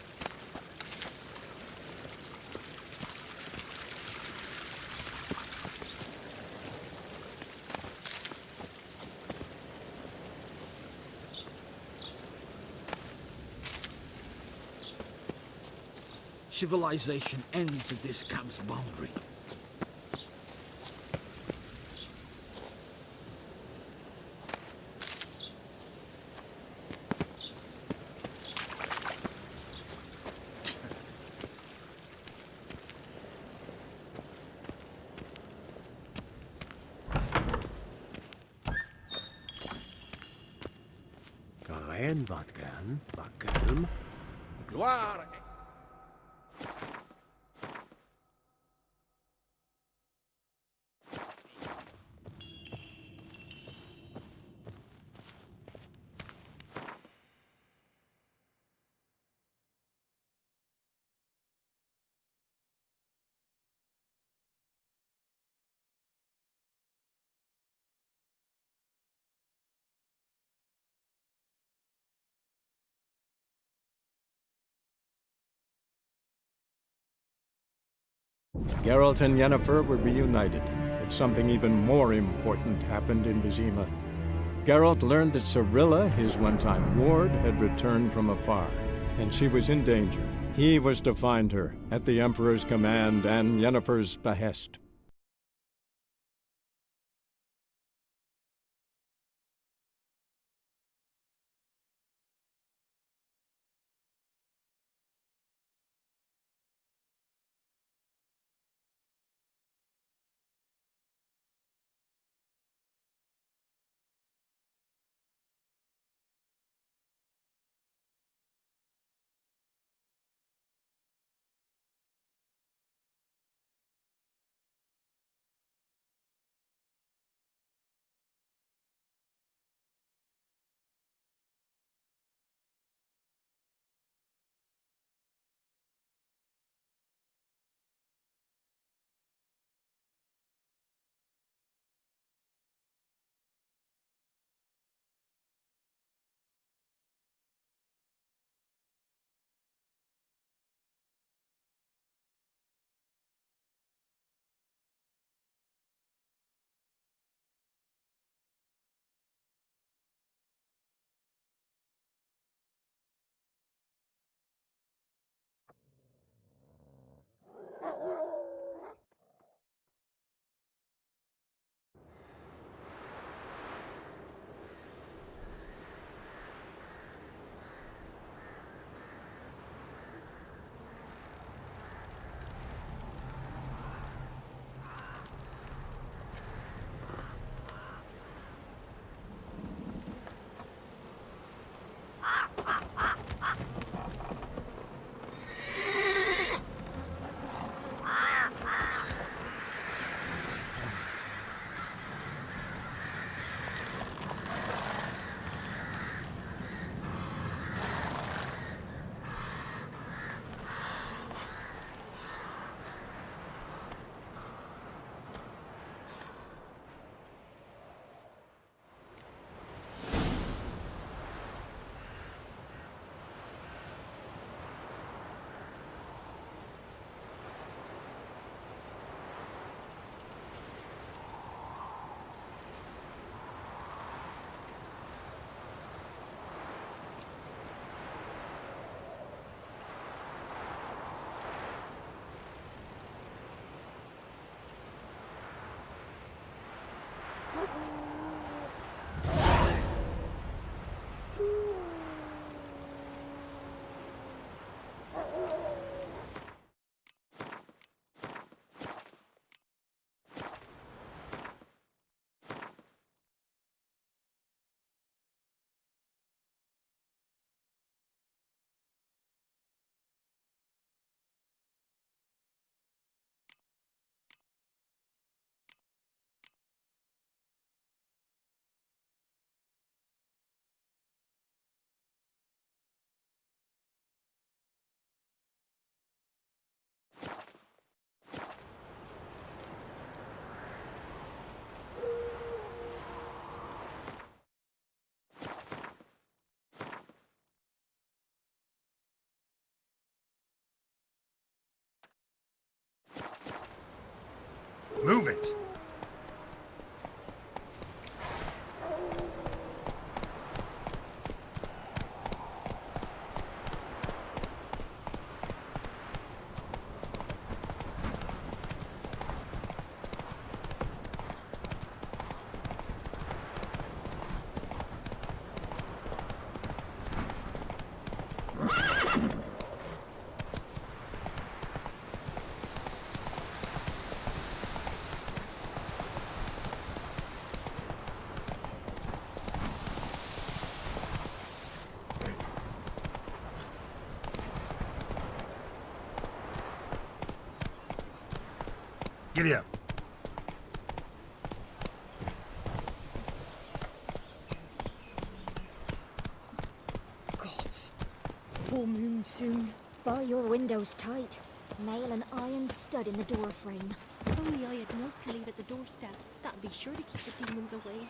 Civilization ends at this camp's boundary. Karen wat kan, bakalm. Gloire! Geralt and Yennefer were reunited, but something even more important happened in Vizima. Geralt learned that Cirilla, his one-time ward, had returned from afar, and she was in danger. He was to find her, at the Emperor's command and Yennefer's behest. Move it! Giddy up. Gods. Full moon soon. Bar your windows tight. Nail an iron stud in the door frame. If only I had milk to leave at the doorstep. That'd be sure to keep the demons away.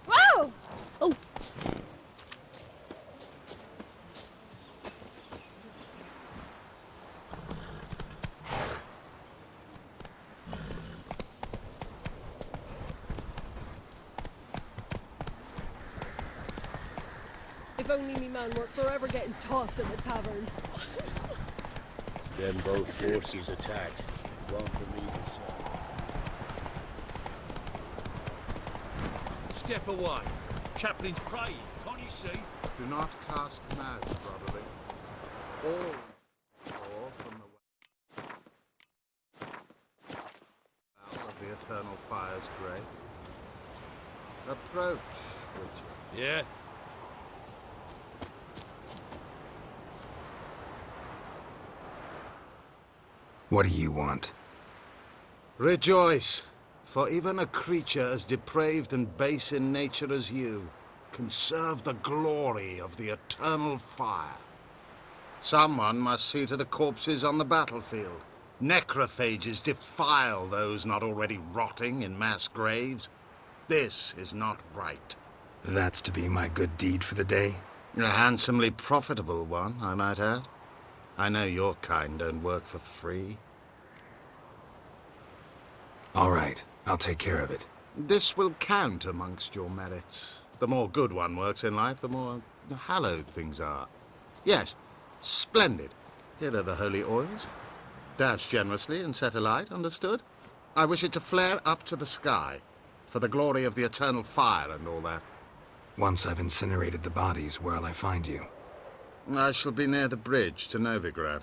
Whoa! Oh! If only me man weren't forever getting tossed in the tavern. Then both forces attacked. One for me to say. Step away. Chaplain's praying, can't you see? Do not cast mad, probably. All or from the well of the eternal fire's grace. Approach, Richard. Yeah? What do you want? Rejoice, for even a creature as depraved and base in nature as you can serve the glory of the eternal fire. Someone must see to the corpses on the battlefield. Necrophages defile those not already rotting in mass graves. This is not right. That's to be my good deed for the day? A handsomely profitable one, I might add. I know your kind don't work for free. All right, I'll take care of it. This will count amongst your merits. The more good one works in life, the more hallowed things are. Yes, splendid. Here are the holy oils. Dash generously and set alight, understood? I wish it to flare up to the sky, for the glory of the eternal fire and all that. Once I've incinerated the bodies, where'll I find you? I shall be near the bridge to Novigrad.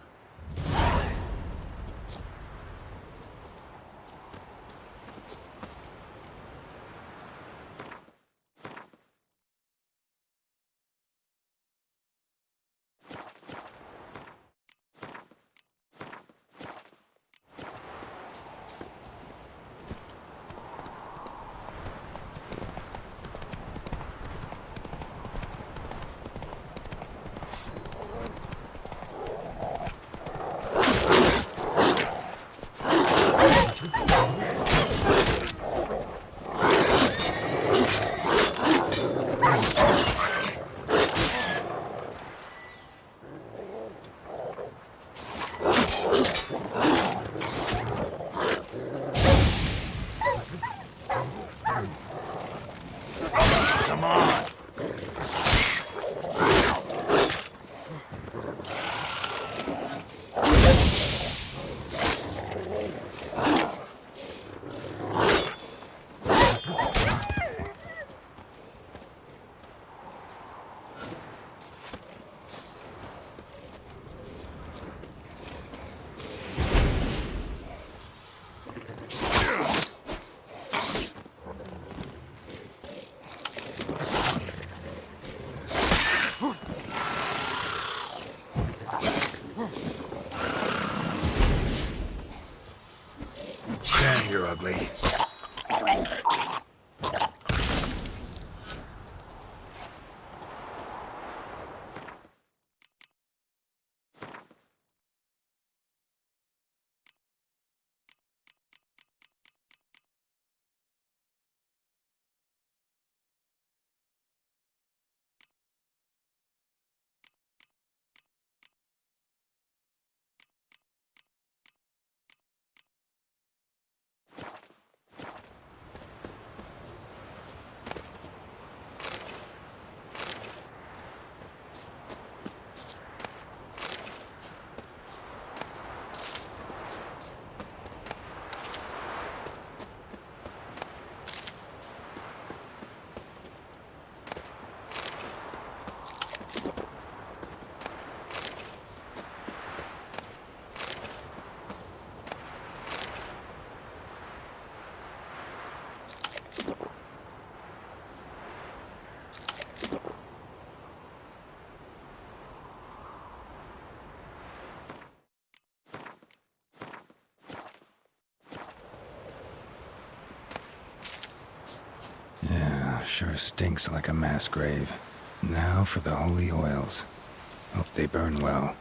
Come on! you're ugly. Yeah, sure stinks like a mass grave. Now for the holy oils. Hope they burn well.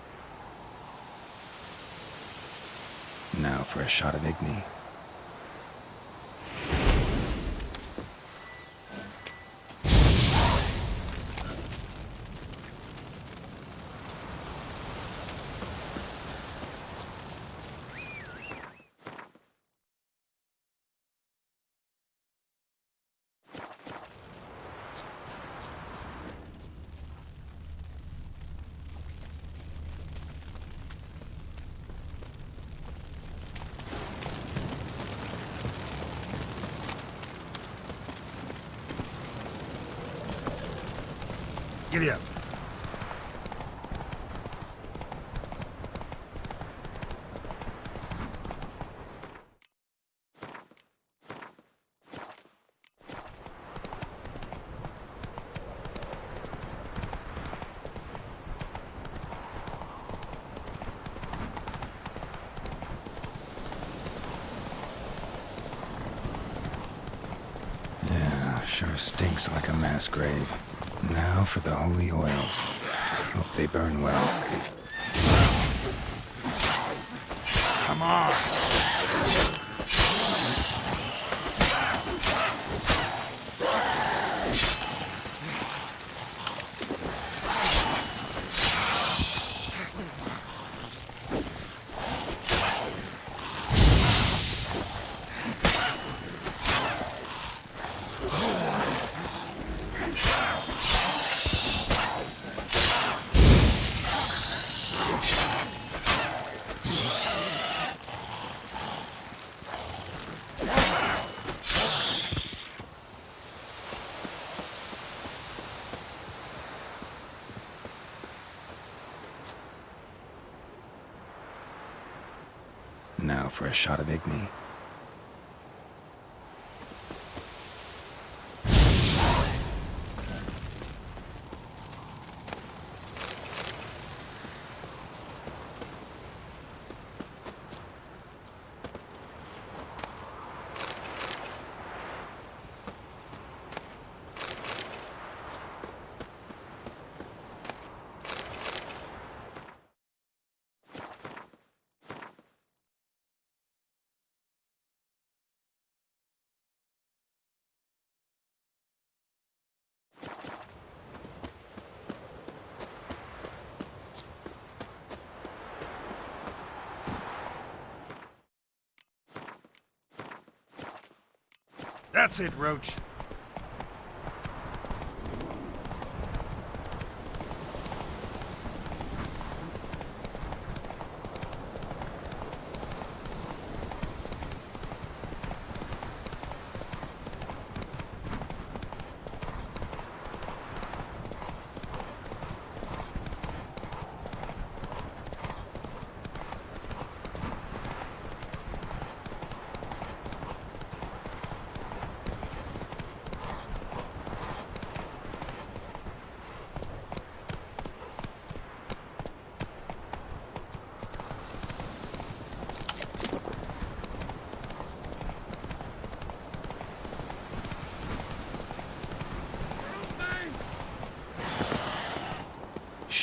Now for a shot of Igni. Giddy up. Yeah, sure stinks like a mass grave. Now for the holy oils. Hope they burn well. Come on! Now for a shot of Igni. That's it, Roach.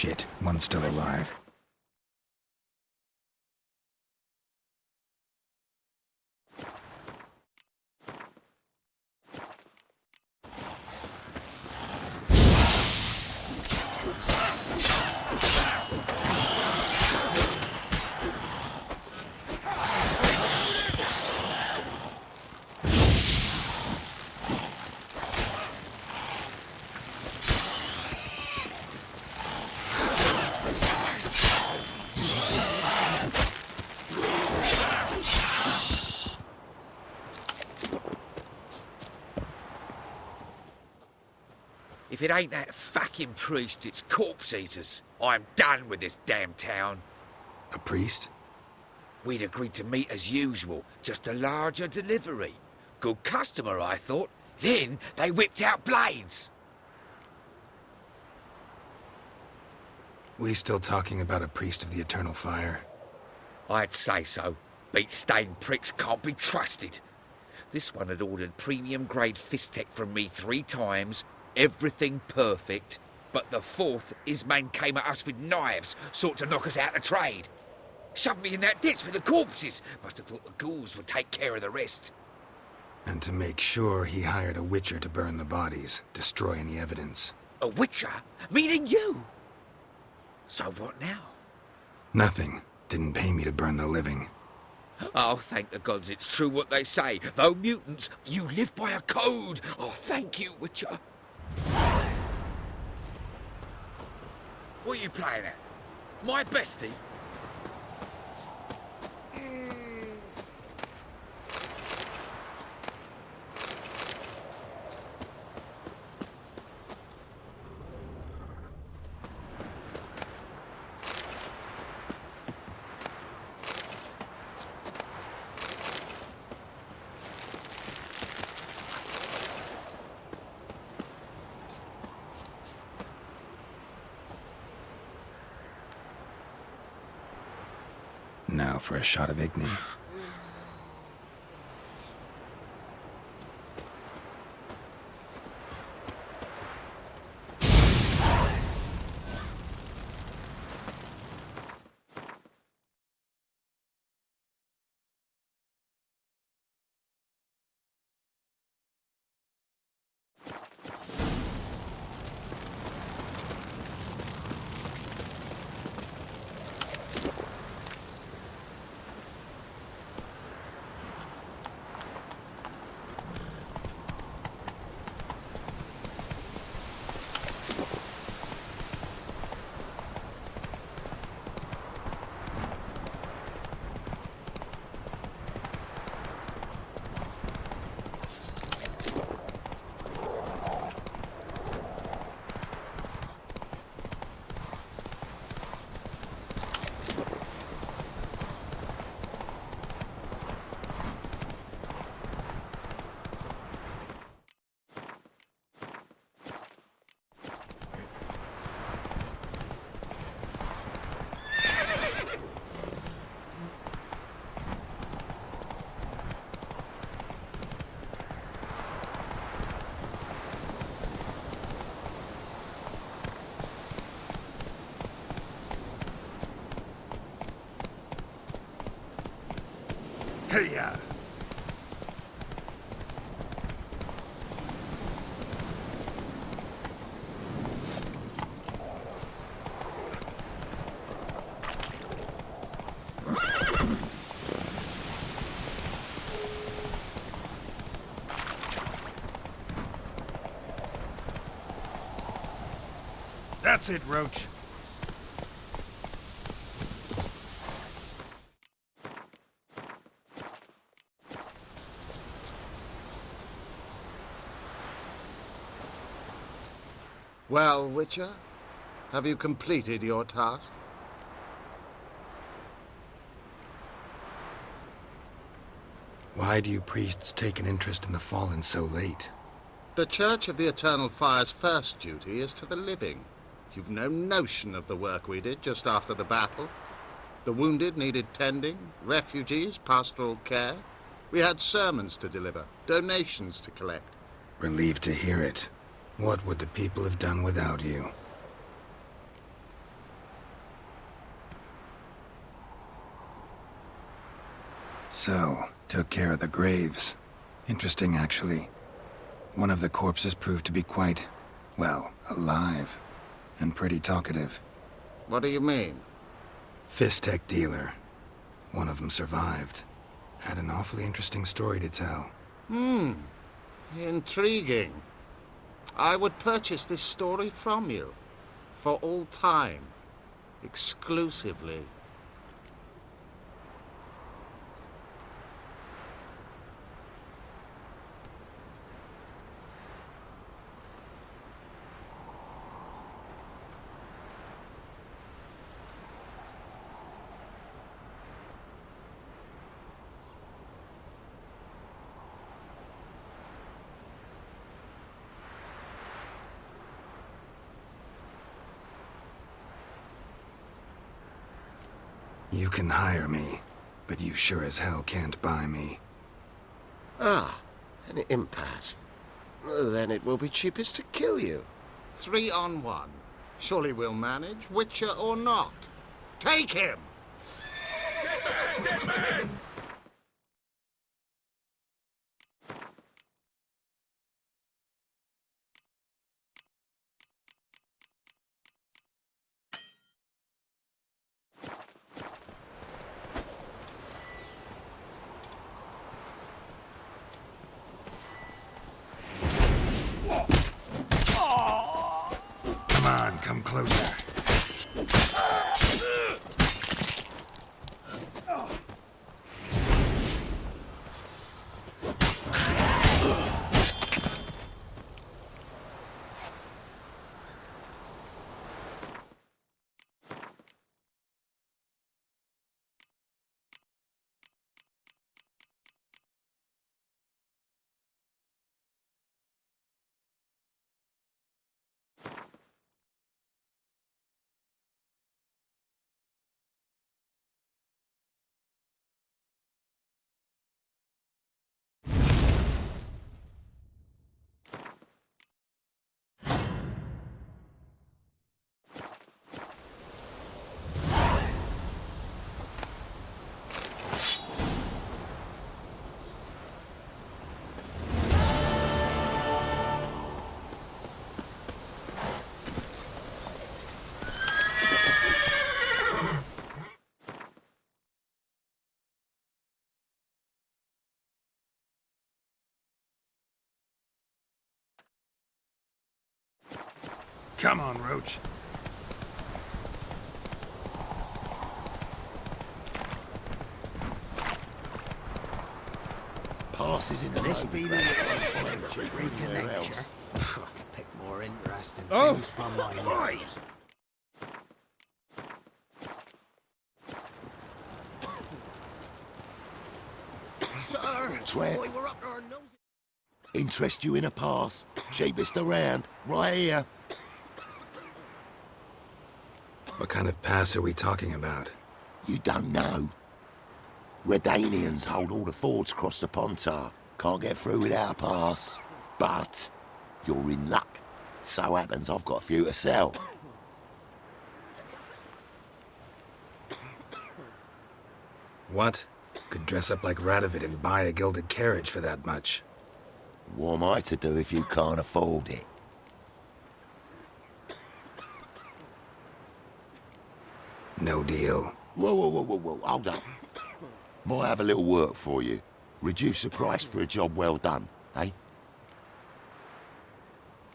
Shit, one's still alive. If it ain't that fucking priest, it's corpse eaters. I'm done with this damn town. A priest? We'd agreed to meet as usual, just a larger delivery. Good customer, I thought. Then they whipped out blades. We still talking about a priest of the Eternal Fire? I'd say so. Beat-stained pricks can't be trusted. This one had ordered premium-grade fist-tech from me 3 times, everything perfect, but the 4th, his man came at us with knives, sought to knock us out of trade. Shoved me in that ditch with the corpses. Must have thought the ghouls would take care of the rest. And to make sure, he hired a witcher to burn the bodies, destroy any evidence. A witcher? Meaning you? So what now? Nothing. Didn't pay me to burn the living. Oh, thank the gods it's true what they say. Though mutants, you live by a code. Oh, thank you, Witcher. What are you playing at? My bestie? Now for a shot of Igni. Hey-ya! That's it, Roach. Well, Witcher, have you completed your task? Why do you priests take an interest in the fallen so late? The Church of the Eternal Fire's first duty is to the living. You've no notion of the work we did just after the battle. The wounded needed tending, refugees, pastoral care. We had sermons to deliver, donations to collect. Relieved to hear it. What would the people have done without you? So, took care of the graves. Interesting, actually. One of the corpses proved to be quite, well, alive. And pretty talkative. What do you mean? Fist-tech dealer. One of them survived. Had an awfully interesting story to tell. Intriguing. I would purchase this story from you. For all time. Exclusively. You can hire me, but you sure as hell can't buy me. Ah, an impasse. Then it will be cheapest to kill you. 3 on 1. Surely we'll manage, Witcher or not. Take him! Dead man! Come on, come closer. Come on, Roach. Passes in the This road. be the freak of nature. Pick more interesting Oh, things from my right. nose. Sir! Boy, we're up to our noses. Interest you in a pass? Cheapest around. Right here. What kind of pass are we talking about? You don't know. Redanians hold all the fords across the Pontar. Can't get through without a pass. But you're in luck. So happens I've got a few to sell. What? Could dress up like Radovid and buy a gilded carriage for that much. What am I to do if you can't afford it? No deal. Whoa, hold up. Might have a little work for you. Reduce the price for a job well done, eh?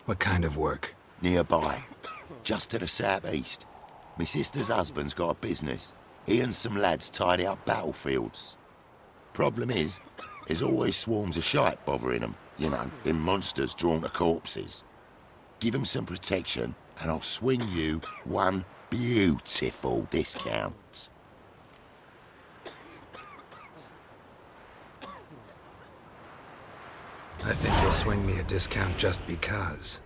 What kind of work? Nearby. Just to the southeast. My sister's husband's got a business. He and some lads tidy up battlefields. Problem is, there's always swarms of shite bothering them. You know, them monsters drawn to corpses. Give 'em some protection, and I'll swing you one beautiful discount. I think you'll swing me a discount just because.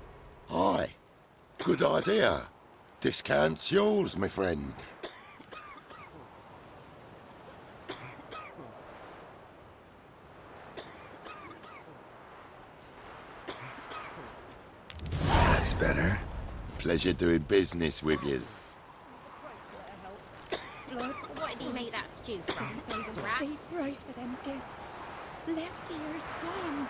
Aye. Good idea. Discount's yours, my friend. That's better. Pleasure doing business with yous. Lord, why did he make that trust you from? Paid a steep price for them gifts. Left ear's gone.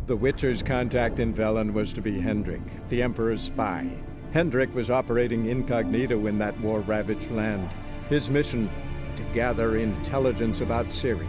The Witcher's contact in Velen was to be Hendrik, the Emperor's spy. Hendrik was operating incognito in that war-ravaged land. His mission, to gather intelligence about Ciri.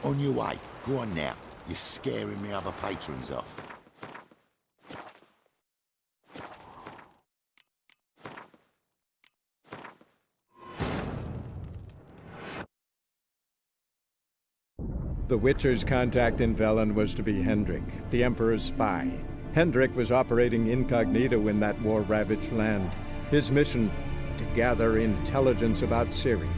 On your way. Go on now. You're scaring me other patrons off. The Witcher's contact in Velen was to be Hendrik, the Emperor's spy. Hendrik was operating incognito in that war-ravaged land. His mission, to gather intelligence about Ciri.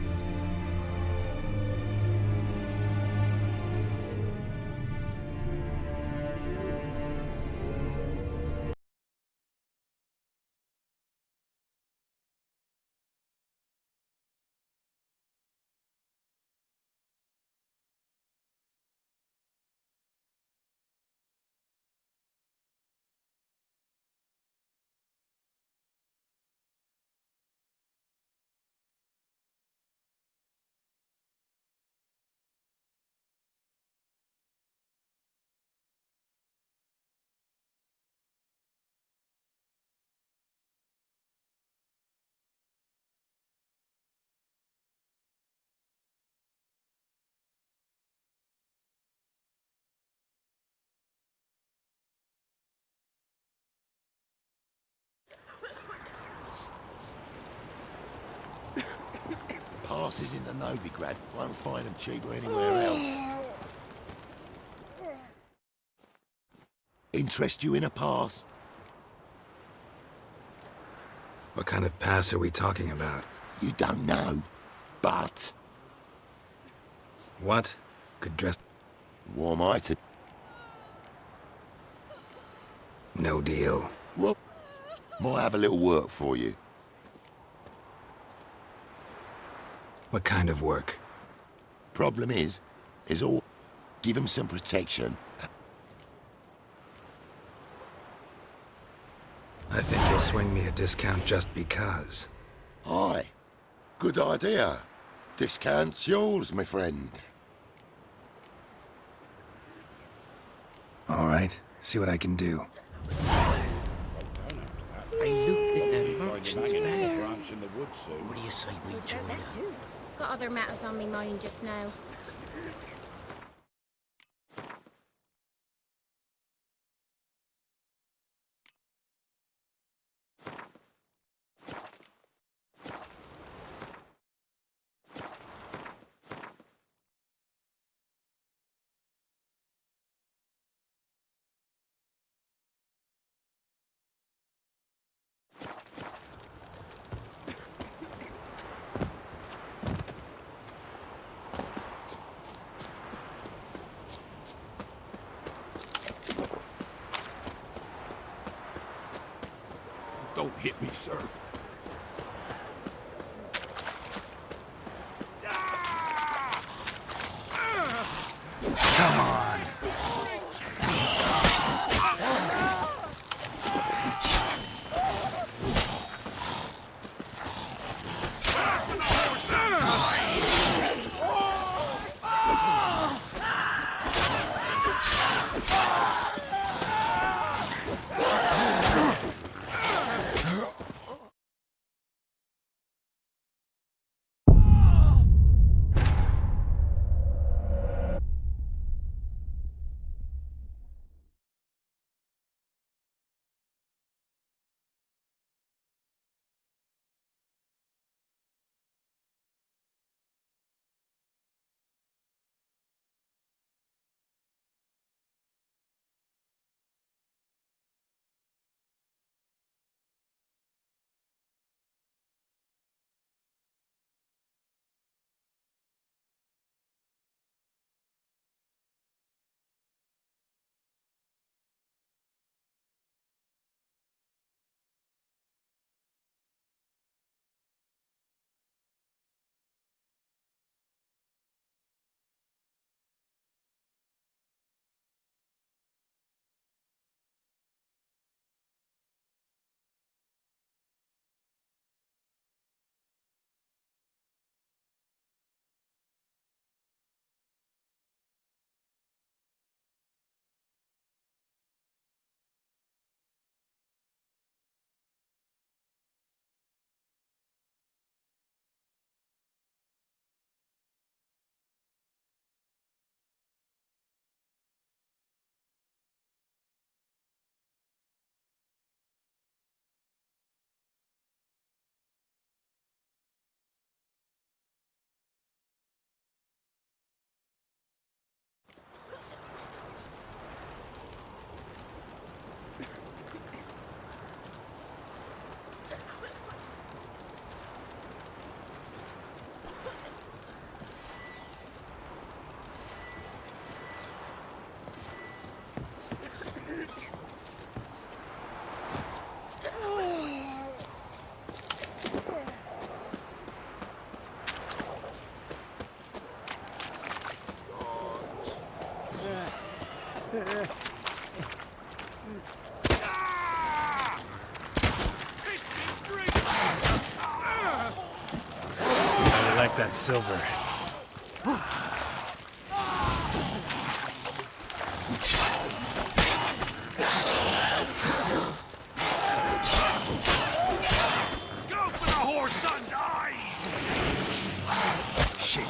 Passes into Novigrad. Won't find them cheaper anywhere else. Interest you in a pass? What kind of pass are we talking about? You don't know, but... What? Could dress... What am I to... No deal. What? Might have a little work for you. What kind of work? Problem is all... Give him some protection. I think you'll swing me a discount just because. Aye. Good idea. Discount's yours, my friend. All right. See what I can do. I looked at the merchant's banner. What do you say we join up? Got other matters on me mind just now. sir. Come on. I like that silver. Go for the whore son's eyes! Shit.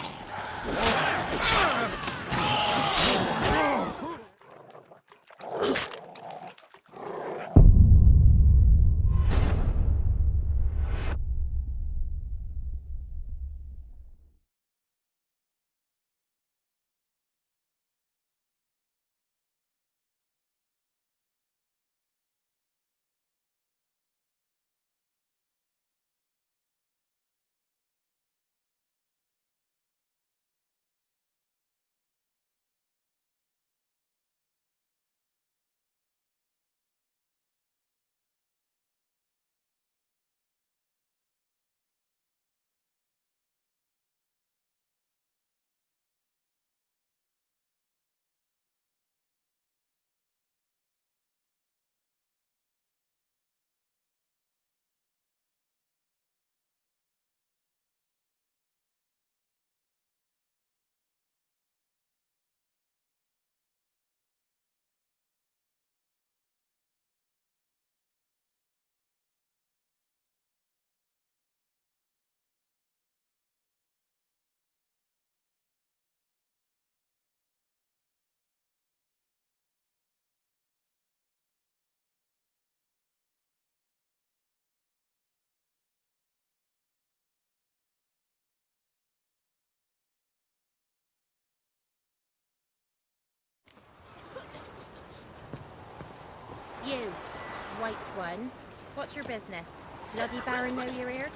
You, white one. What's your business? Bloody Baron know you're here?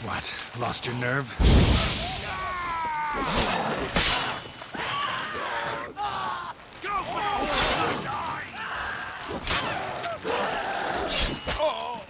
What? Lost your nerve? Go for the horse's eyes! Oh!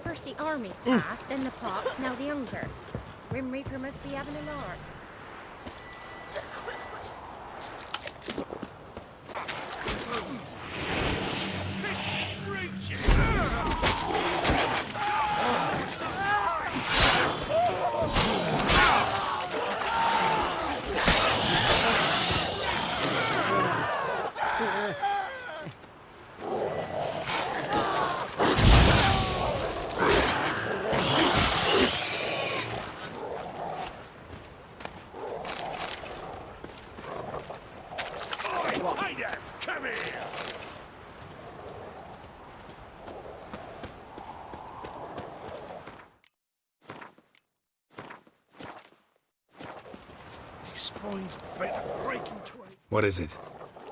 First the army's passed, then the pox, now the hunger. Grim Reaper must be having a lark. Hey there! Come here! Spine's better breaking twain. What is it?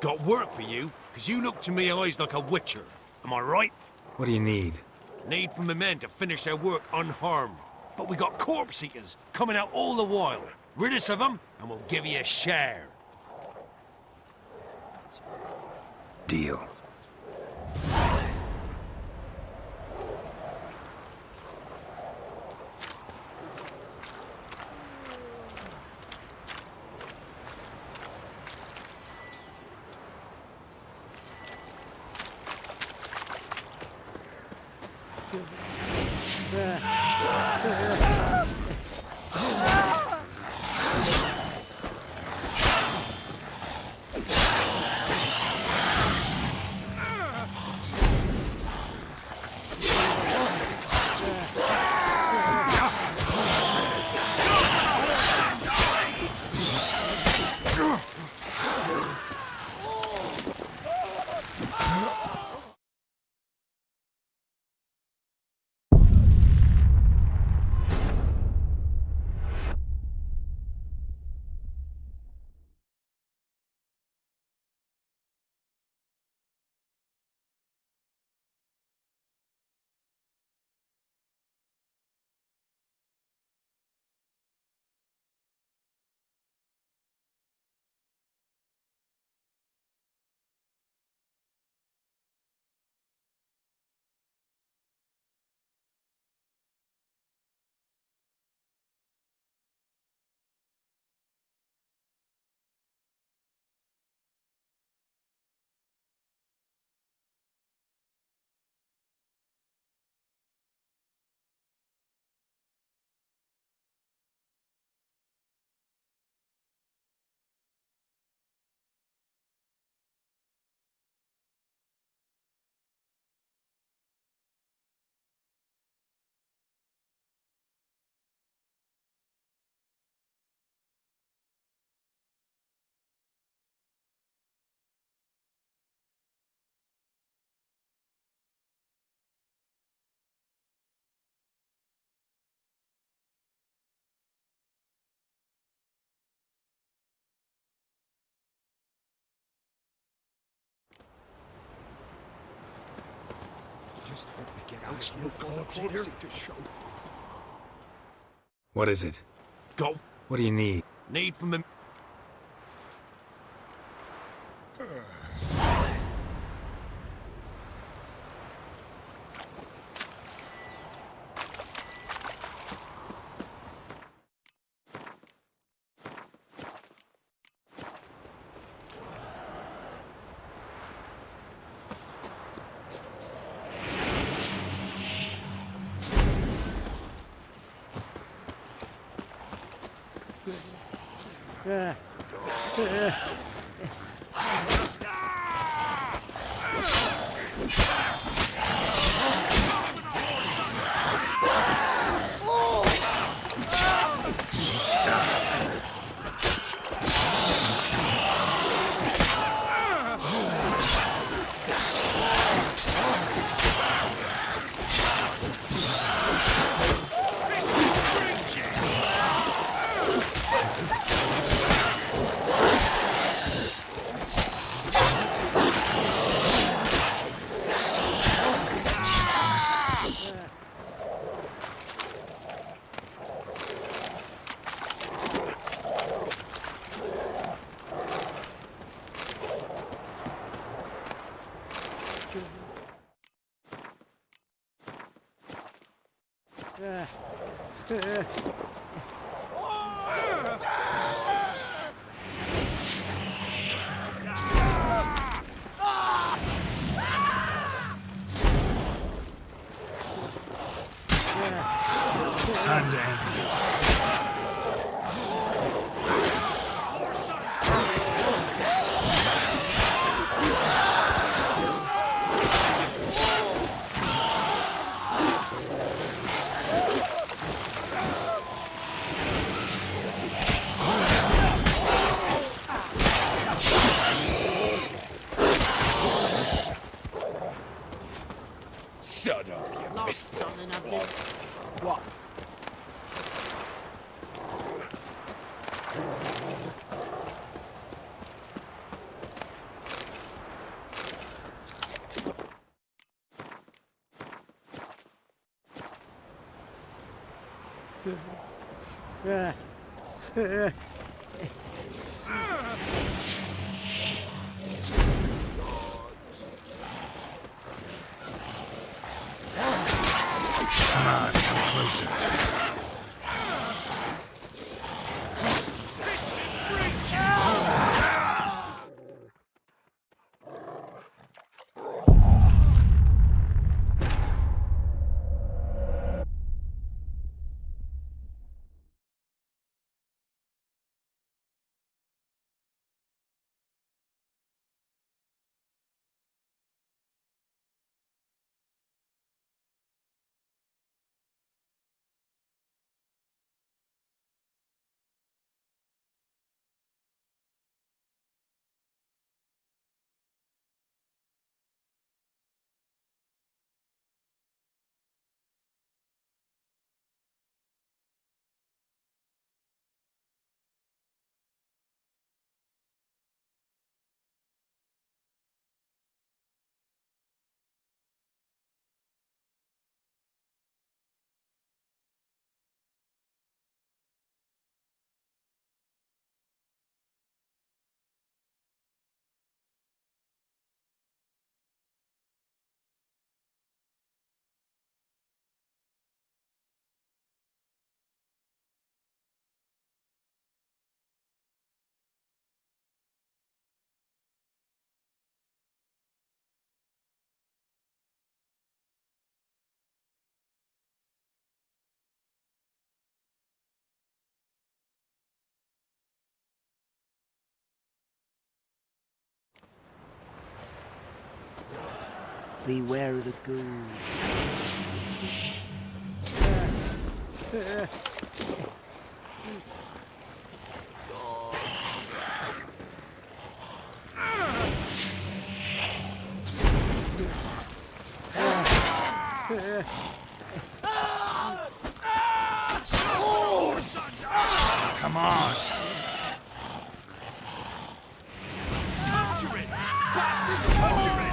Got work for you, because you look to me eyes like a witcher. Am I right? What do you need? Need for my men to finish their work unharmed. But we got corpse eaters coming out all the while. Rid us of them, and we'll give you a share. Deal. Just hope we get out no corpse here to show. What is it? Go. What do you need? Need from him. Time to end this. Shut up, you Lost something of you. What? Come on, come closer. Beware of the ghouls. Come on. Conjure it! Bastard, conjure it!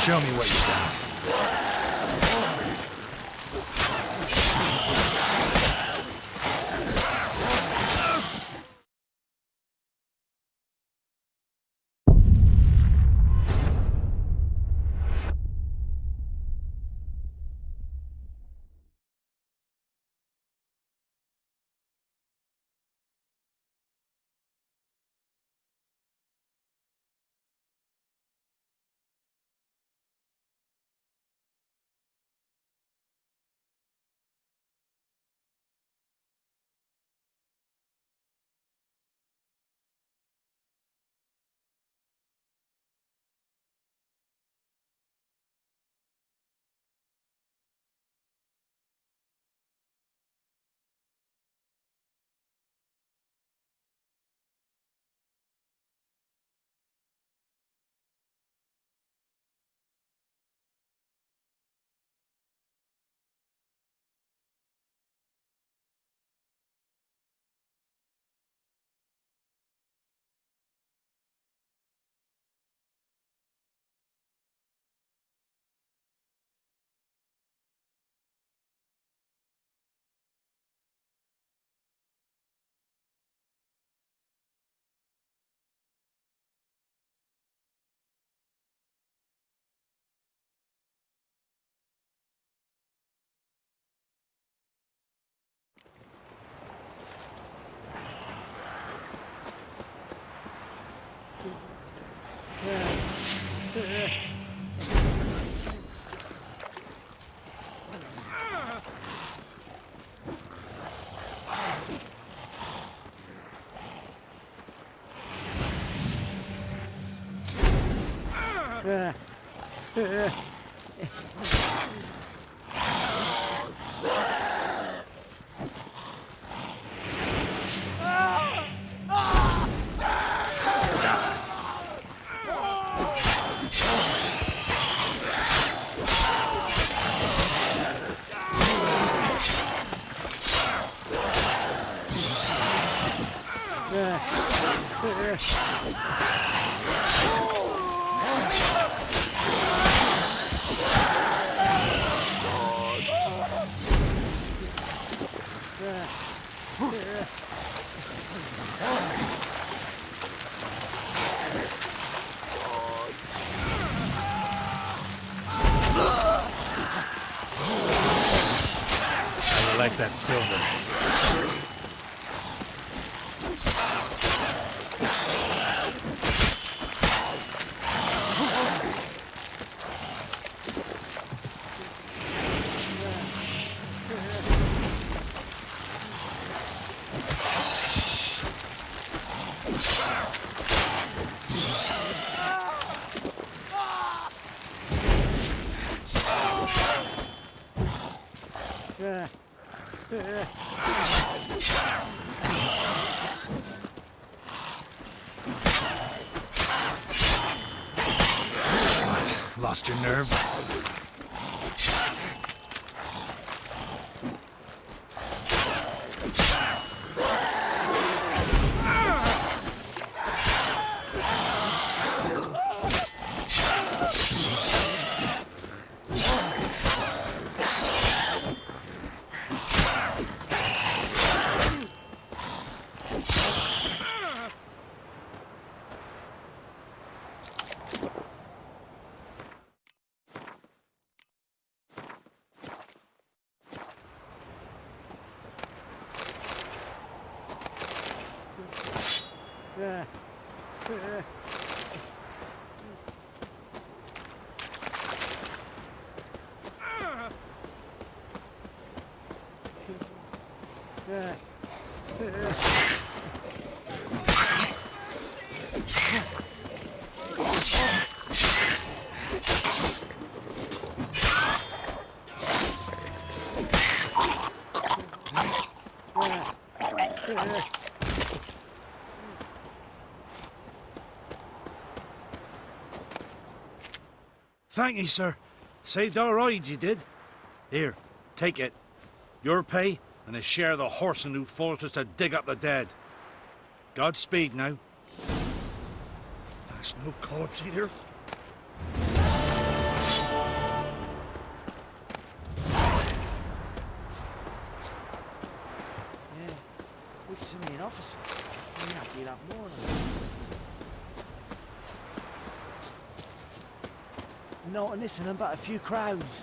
Show me what you got. I like that silver. What? Lost your nerve? Thank you, sir. Saved our rides, you did. Here, take it. Your pay, and a share of the horseman who forced us to dig up the dead. Godspeed now. There's no corpse here. Not missing but a few crowds.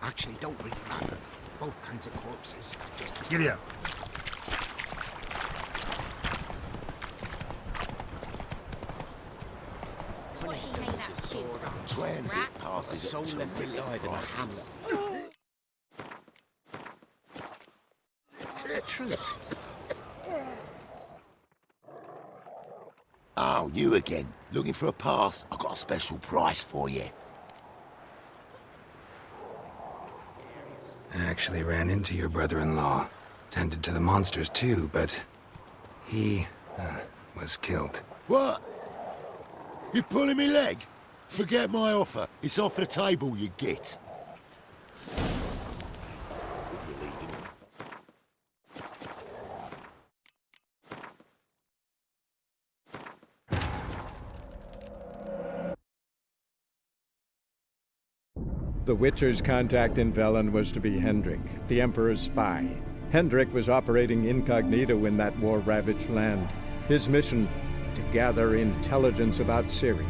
Actually, don't really matter. Both kinds of corpses are just as... Giddy up. What he made that shoe from? Transit Rats? passes at terrific prices. Truth. Oh, you again. Looking for a pass? I've got a special price for you. I actually ran into your brother-in-law. Tended to the monsters too, but he was killed. What? You pulling me leg? Forget my offer. It's off the table, you git. The Witcher's contact in Velen was to be Hendrik, the Emperor's spy. Hendrik was operating incognito in that war-ravaged land. His mission, to gather intelligence about Ciri.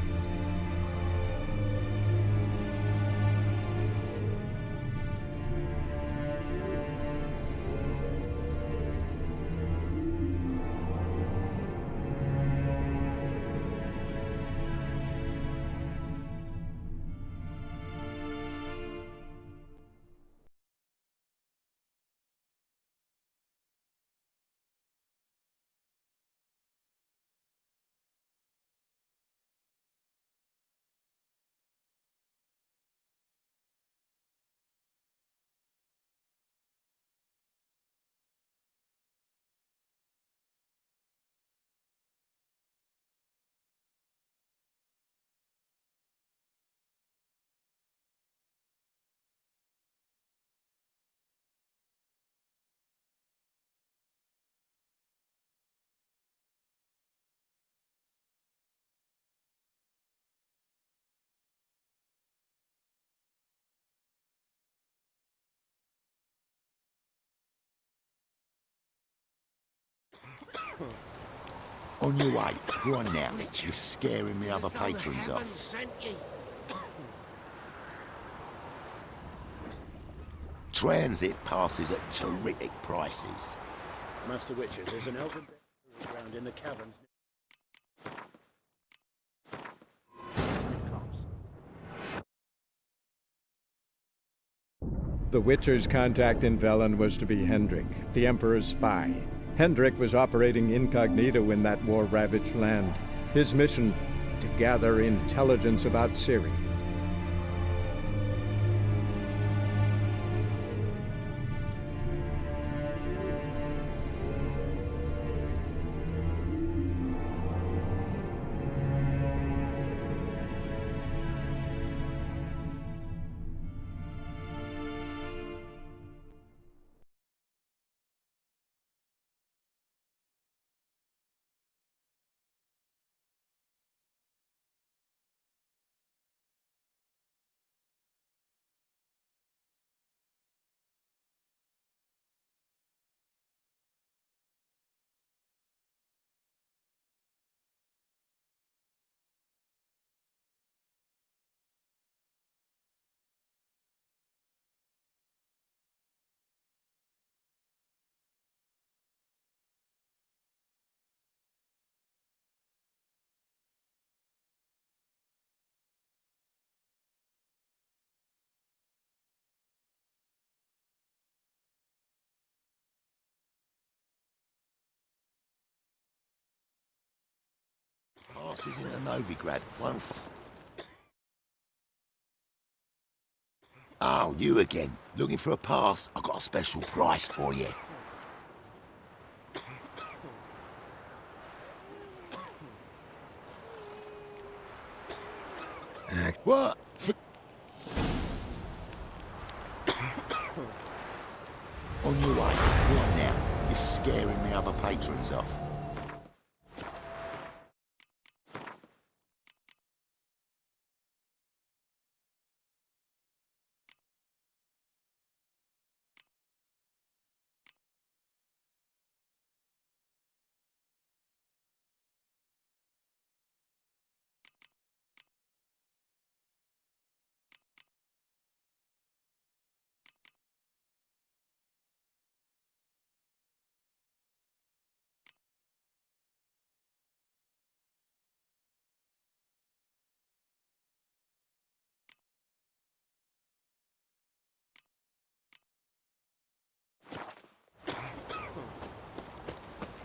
On your way. Go on now. You're scaring me other patrons off. Transit passes at terrific prices. Master Witcher, there's an elven ground in the caverns. The Witcher's contact in Velen was to be Hendrik, the Emperor's spy. Hendrik was operating incognito in that war-ravaged land. His mission, to gather intelligence about Ciri. Passes in the Novigrad won't... Oh, you again. Looking for a pass? I've got a special price for you. What? On your way. Go on now. You're is scaring the other patrons off.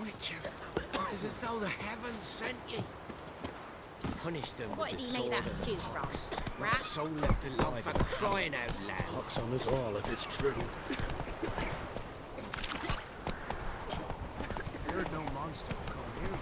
Witcher, it is as though the heavens sent you. Punish them Why with do the you make sword that of stew the from? fox. Not a Rat? soul left alive for crying out loud. Pox on us all if it's true. You're no monster will come near you.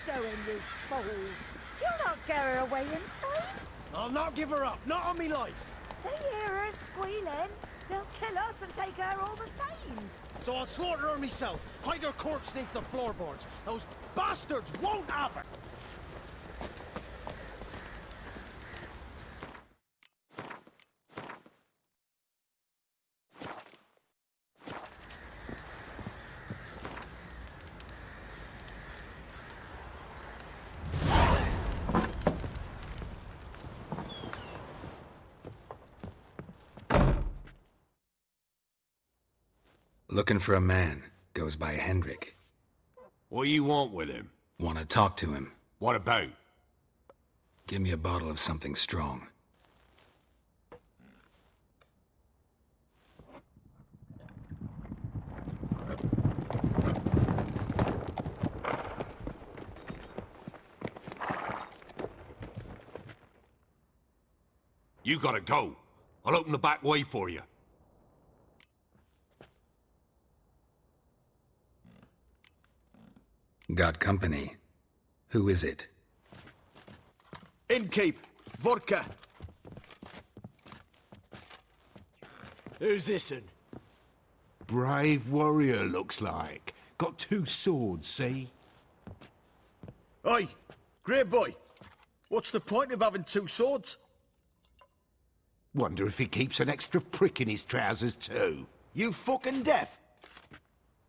Doing, you fool. You'll not get her away in time. I'll not give her up, not on me life. They hear her squealing. They'll kill us and take her all the same. So I'll slaughter her myself, hide her corpse beneath the floorboards. Those bastards won't have her. Looking for a man. Goes by Hendrik. What do you want with him? Want to talk to him. What about? Give me a bottle of something strong. You gotta go. I'll open the back way for you. Got company. Who is it? Innkeep, vodka. Who's this'n? Brave warrior, looks like. Got 2 swords, see? Oi, great boy. What's the point of having 2 swords? Wonder if he keeps an extra prick in his trousers too. You fucking deaf?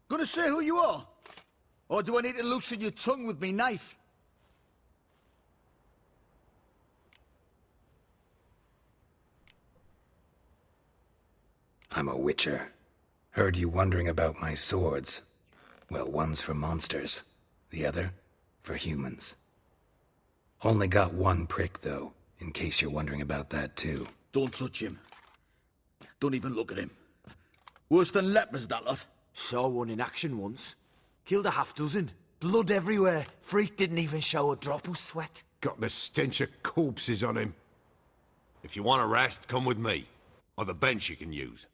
Gonna say who you are? Or do I need to loosen your tongue with me knife? I'm a witcher. Heard you wondering about my swords. Well, one's for monsters, the other for humans. Only got 1 prick, though, in case you're wondering about that, too. Don't touch him. Don't even look at him. Worse than lepers, that lot. Saw one in action once. Killed a half-dozen. Blood everywhere. Freak didn't even show a drop of sweat. Got the stench of corpses on him. If you want a rest, come with me. I've a bench you can use.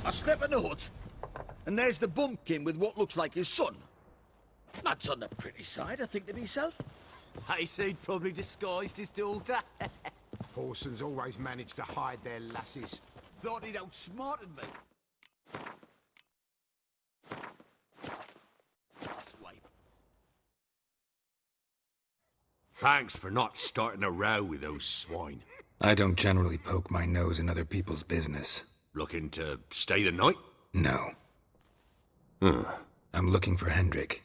I step in the hut, and there's the bumpkin with what looks like his son. That's on the pretty side, I think to myself. I say he'd probably disguised his daughter. Horsons always manage to hide their lasses. Thought he'd outsmarted me. Swipe. Thanks for not starting a row with those swine. I don't generally poke my nose in other people's business. Looking to stay the night? No. I'm looking for Hendrik.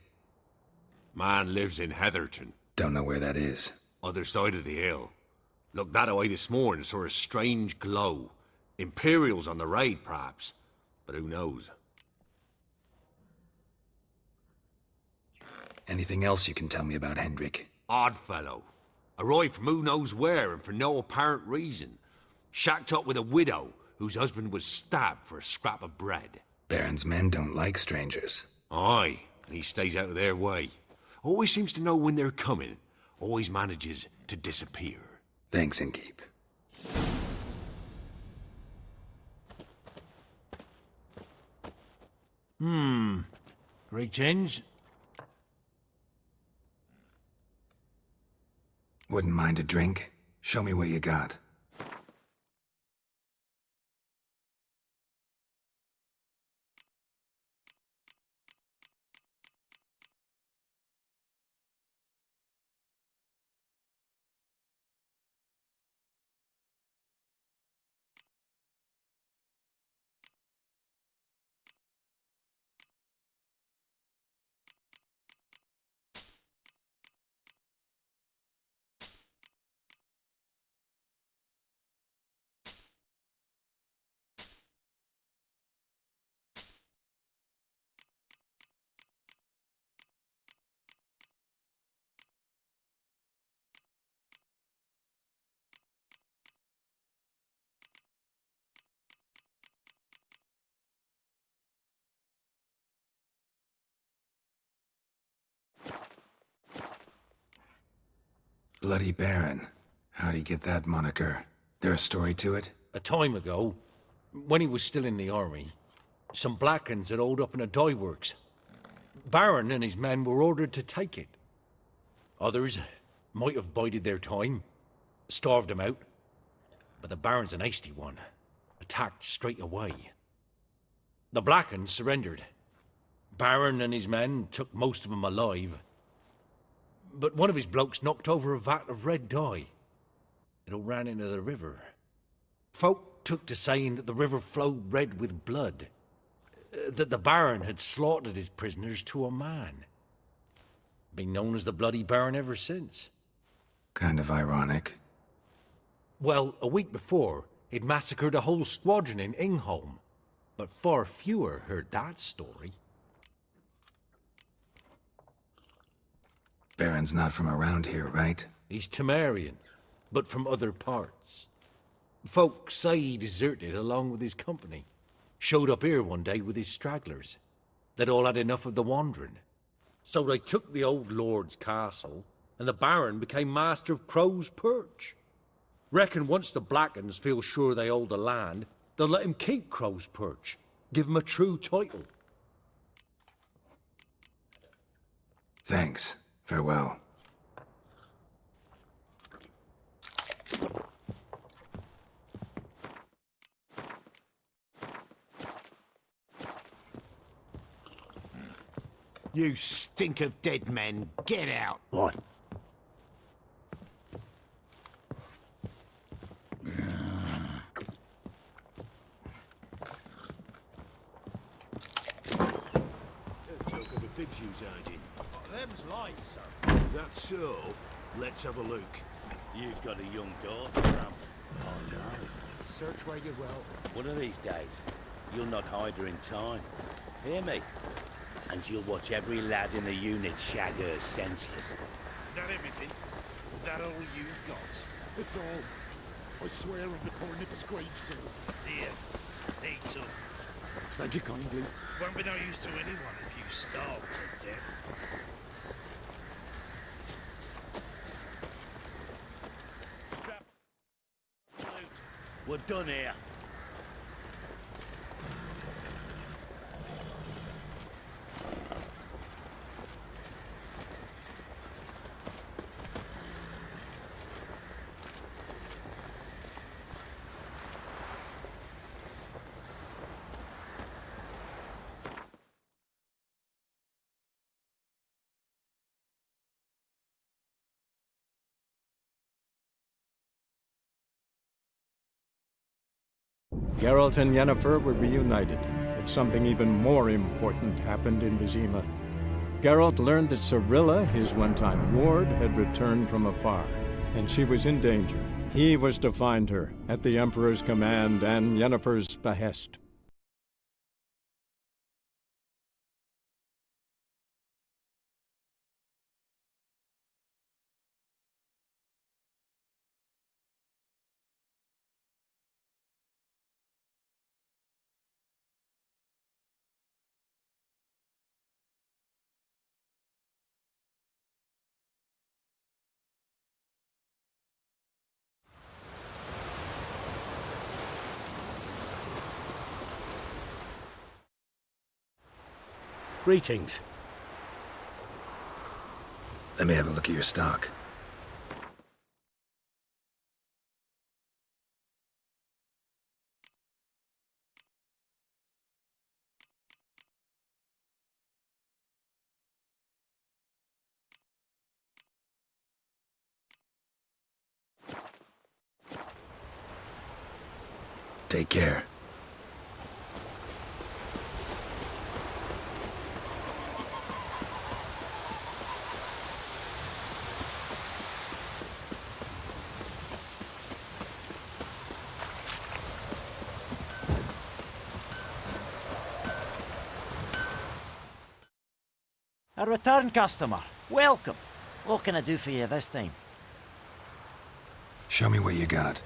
Man lives in Heatherton. Don't know where that is. Other side of the hill. Looked that away this morning, saw a strange glow. Imperials on the raid, perhaps. But who knows? Anything else you can tell me about Hendrik? Odd fellow. Arrived from who knows where and for no apparent reason. Shacked up with a widow whose husband was stabbed for a scrap of bread. Baron's men don't like strangers. Aye, and he stays out of their way. Always seems to know when they're coming. Always manages to disappear. Thanks, Innkeep. Great gents. Wouldn't mind a drink? Show me what you got. Bloody Baron. How'd he get that moniker? There a story to it? A time ago, when he was still in the army, some Blackens had holed up in a dye works. Baron and his men were ordered to take it. Others might have bided their time, starved him out. But the Baron's an hasty one. Attacked straight away. The Blackens surrendered. Baron and his men took most of them alive. But one of his blokes knocked over a vat of red dye. It all ran into the river. Folk took to saying that the river flowed red with blood. That the Baron had slaughtered his prisoners to a man. Been known as the Bloody Baron ever since. Kind of ironic. Well, a week before, he'd massacred a whole squadron in Ingholm. But far fewer heard that story. Baron's not from around here, right? He's Temerian, but from other parts. Folk say he deserted along with his company. Showed up here one day with his stragglers. They'd all had enough of the wandering. So they took the old lord's castle, and the Baron became master of Crow's Perch. Reckon once the Blackens feel sure they hold the land, they'll let him keep Crow's Perch. Give him a true title. Thanks. Farewell. You stink of dead men, get out! What? Talk of a pig's shoes, Howdy. Them's lies, sir. That's so. Let's have a look. You've got a young daughter, perhaps. Oh, no. Search where you will. One of these days, you'll not hide her in time. Hear me? And you'll watch every lad in the unit shag her senseless. That everything? That all you've got? It's all. I swear on the poor nipper's gravesill. Here, eat up. Thank you kindly. Won't be no use to anyone if you starve to death. Strap. We're done here. Geralt and Yennefer were reunited, that something even more important happened in Vizima. Geralt learned that Cirilla, his one-time ward, had returned from afar, and she was in danger. He was to find her, at the Emperor's command and Yennefer's behest. Greetings. Let me have a look at your stock. Take care. A return customer. Welcome. What can I do for you this time? Show me what you got.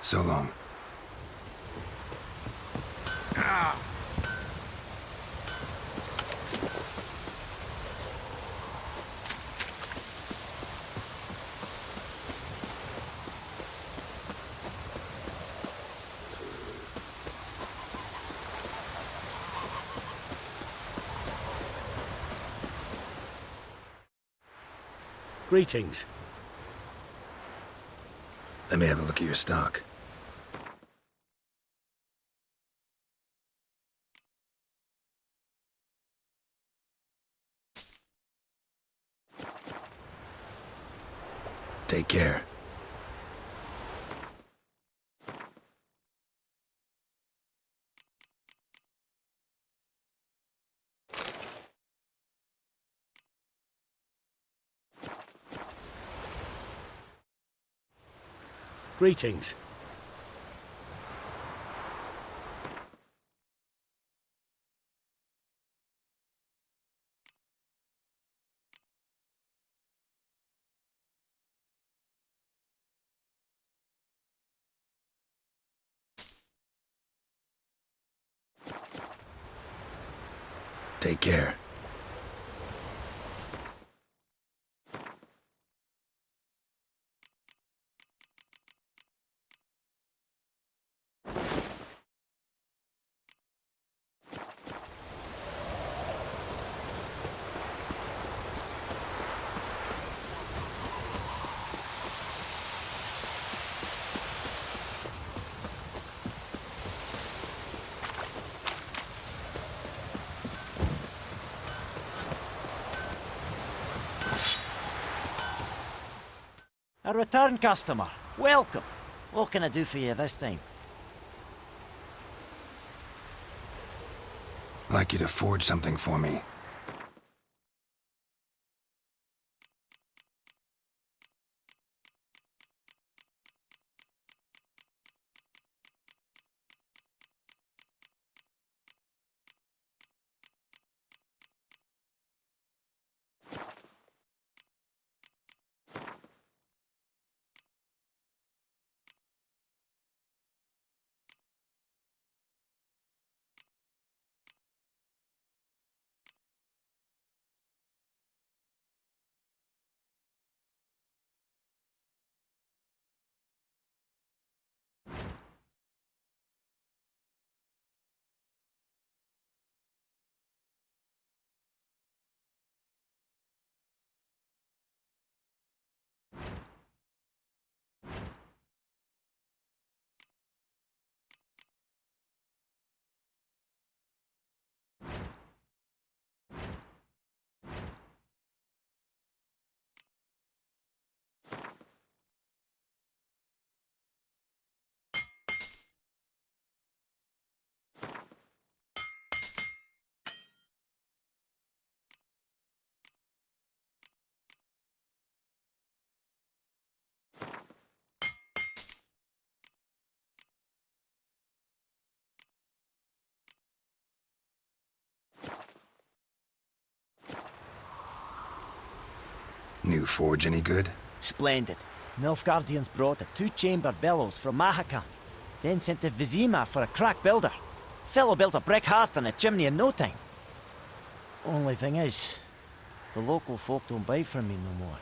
So long. Greetings. Let me have a look at your stock. Take care. Greetings. Take care. A return customer. Welcome. What can I do for you this time? I'd like you to forge something for me. New forge any good? Splendid. Nilfgaardians brought a two-chamber bellows from Mahaka, then sent to Vizima for a crack builder. Fellow built a brick hearth and a chimney in no time. Only thing is, the local folk don't buy from me no more.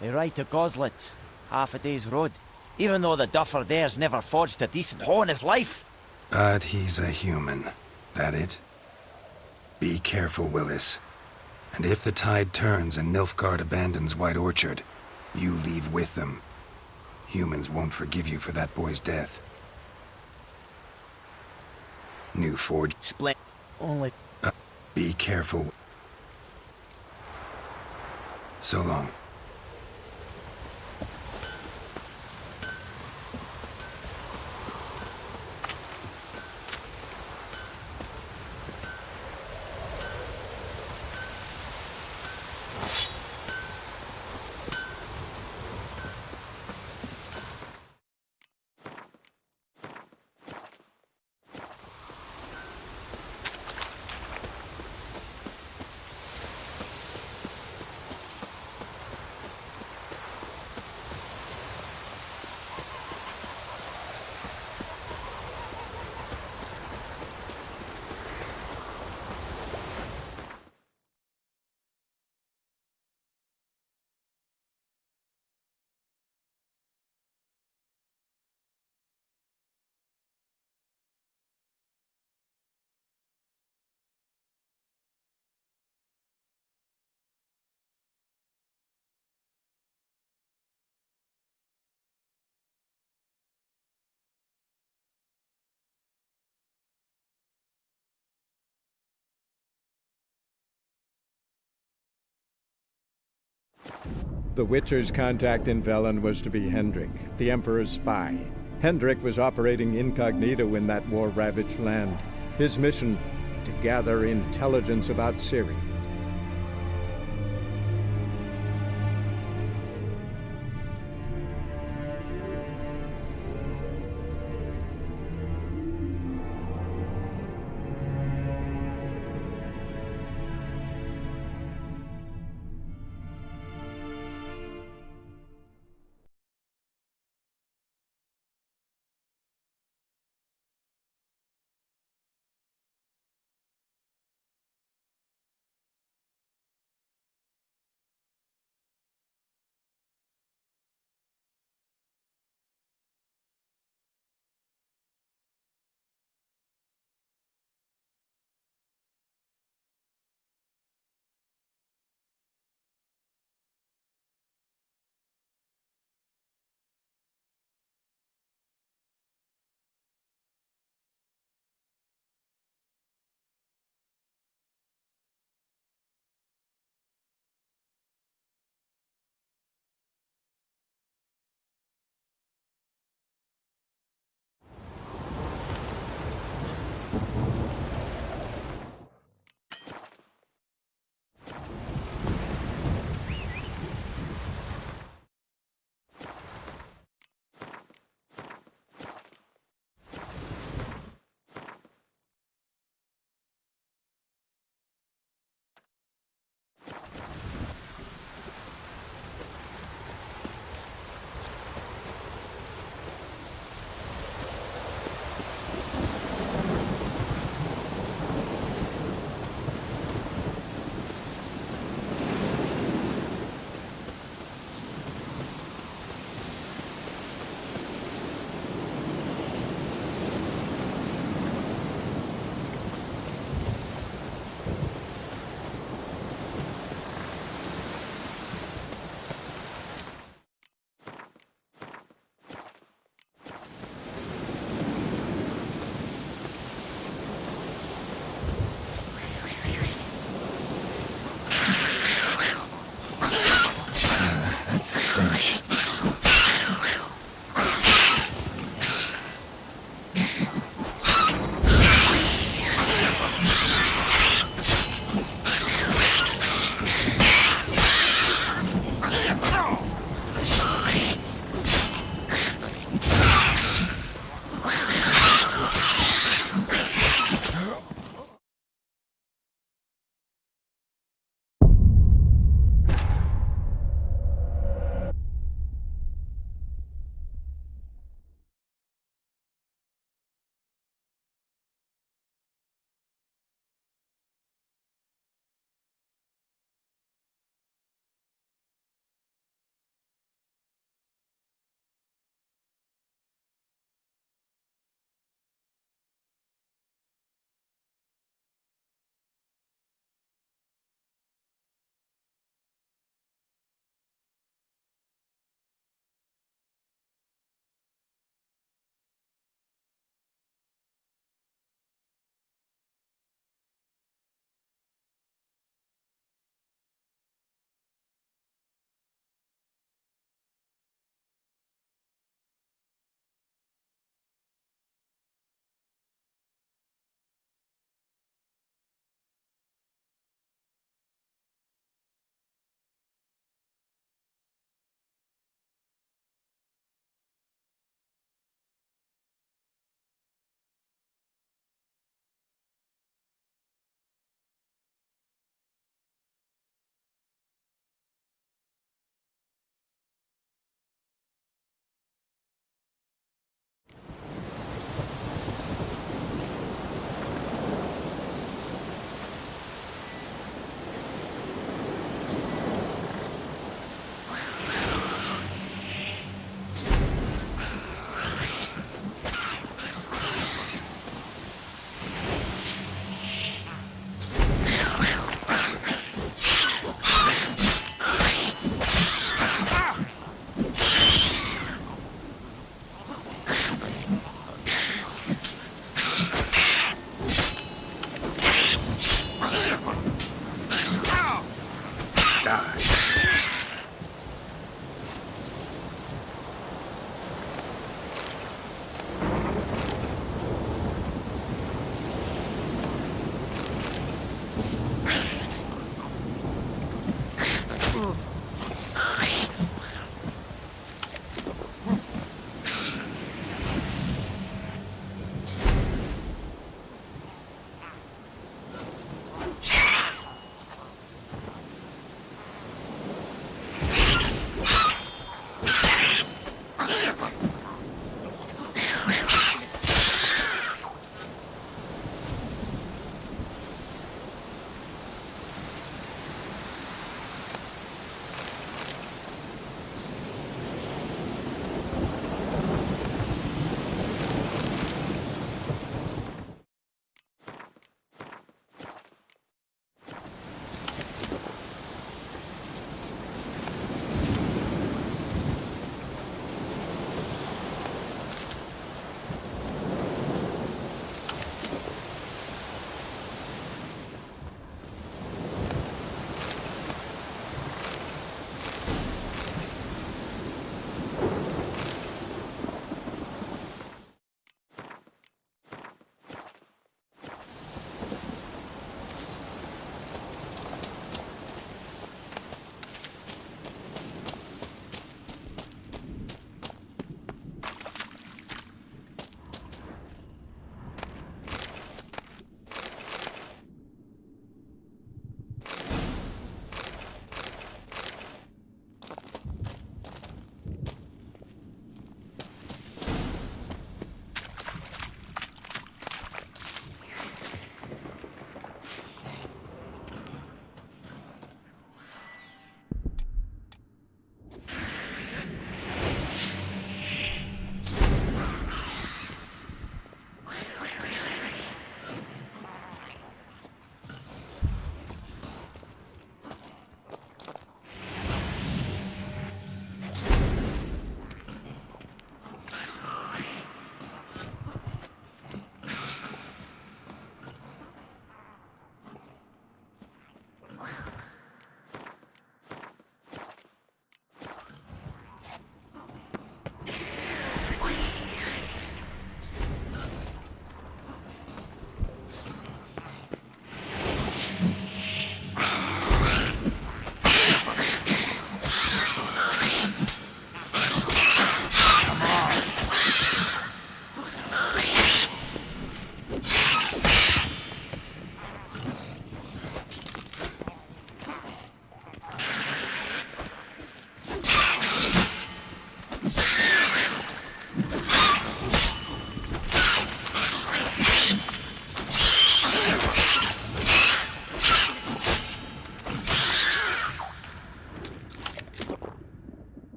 They ride to Goslitz, half a day's road, even though the duffer there's never forged a decent hoe in his life. But he's a human. That it? Be careful, Willis. And if the tide turns and Nilfgaard abandons White Orchard, you leave with them. Humans won't forgive you for that boy's death. New forge. Only. Be careful. So long. The Witcher's contact in Velen was to be Hendrik, the Emperor's spy. Hendrik was operating incognito in that war-ravaged land. His mission, to gather intelligence about Ciri.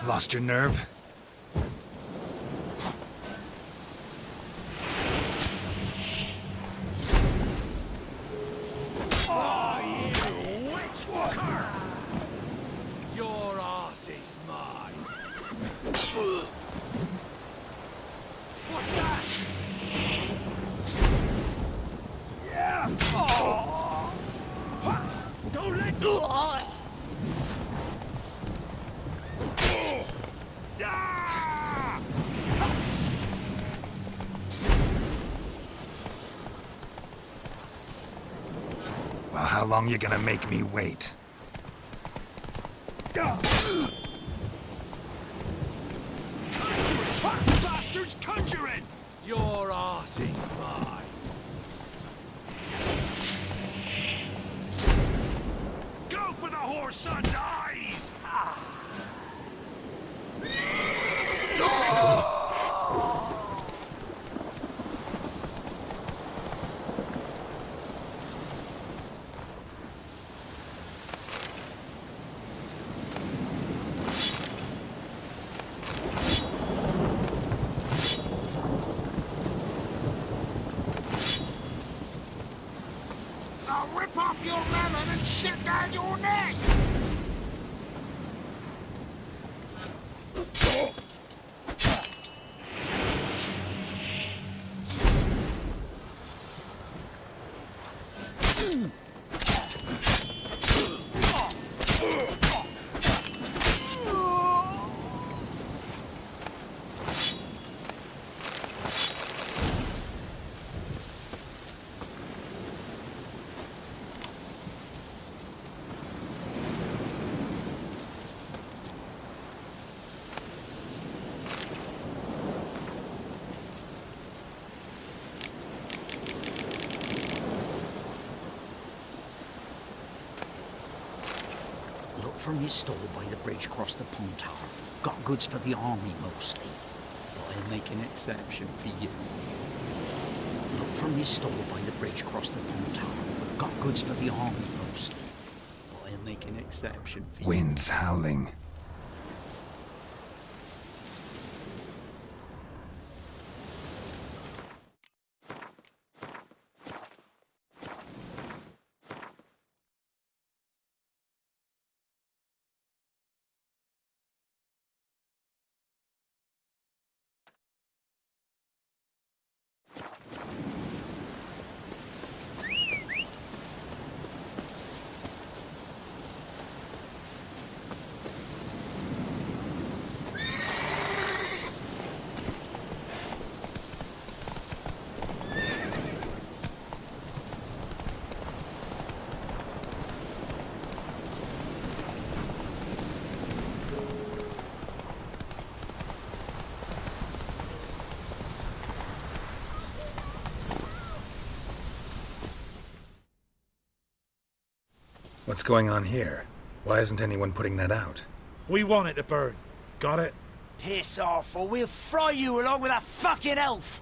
Lost your nerve? Oh, you witch fucker! Your ass is mine. What's that? Yeah! Oh. Don't let go! Ah! Well, how long you gonna make me wait? Bastards conjuring! Your ass is mine. Go for the whore's son's eyes! I'll rip off your melon and shit down your neck! From his store by the bridge across the pond tower. Got goods for the army mostly, but I'll make an exception for you. Look from his store by the bridge across the pond tower. Got goods for the army mostly, but I'll make an exception for you. Wind's howling. What's going on here? Why isn't anyone putting that out? We want it to burn. Got it? Piss off, or we'll fry you along with a fucking elf!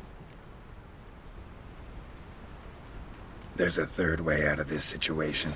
There's a third way out of this situation.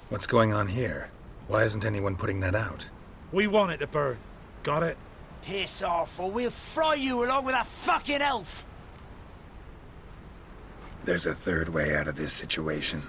What's going on here? Why isn't anyone putting that out? We want it to burn. Got it? Piss off, or we'll fry you along with that fucking elf! There's a third way out of this situation.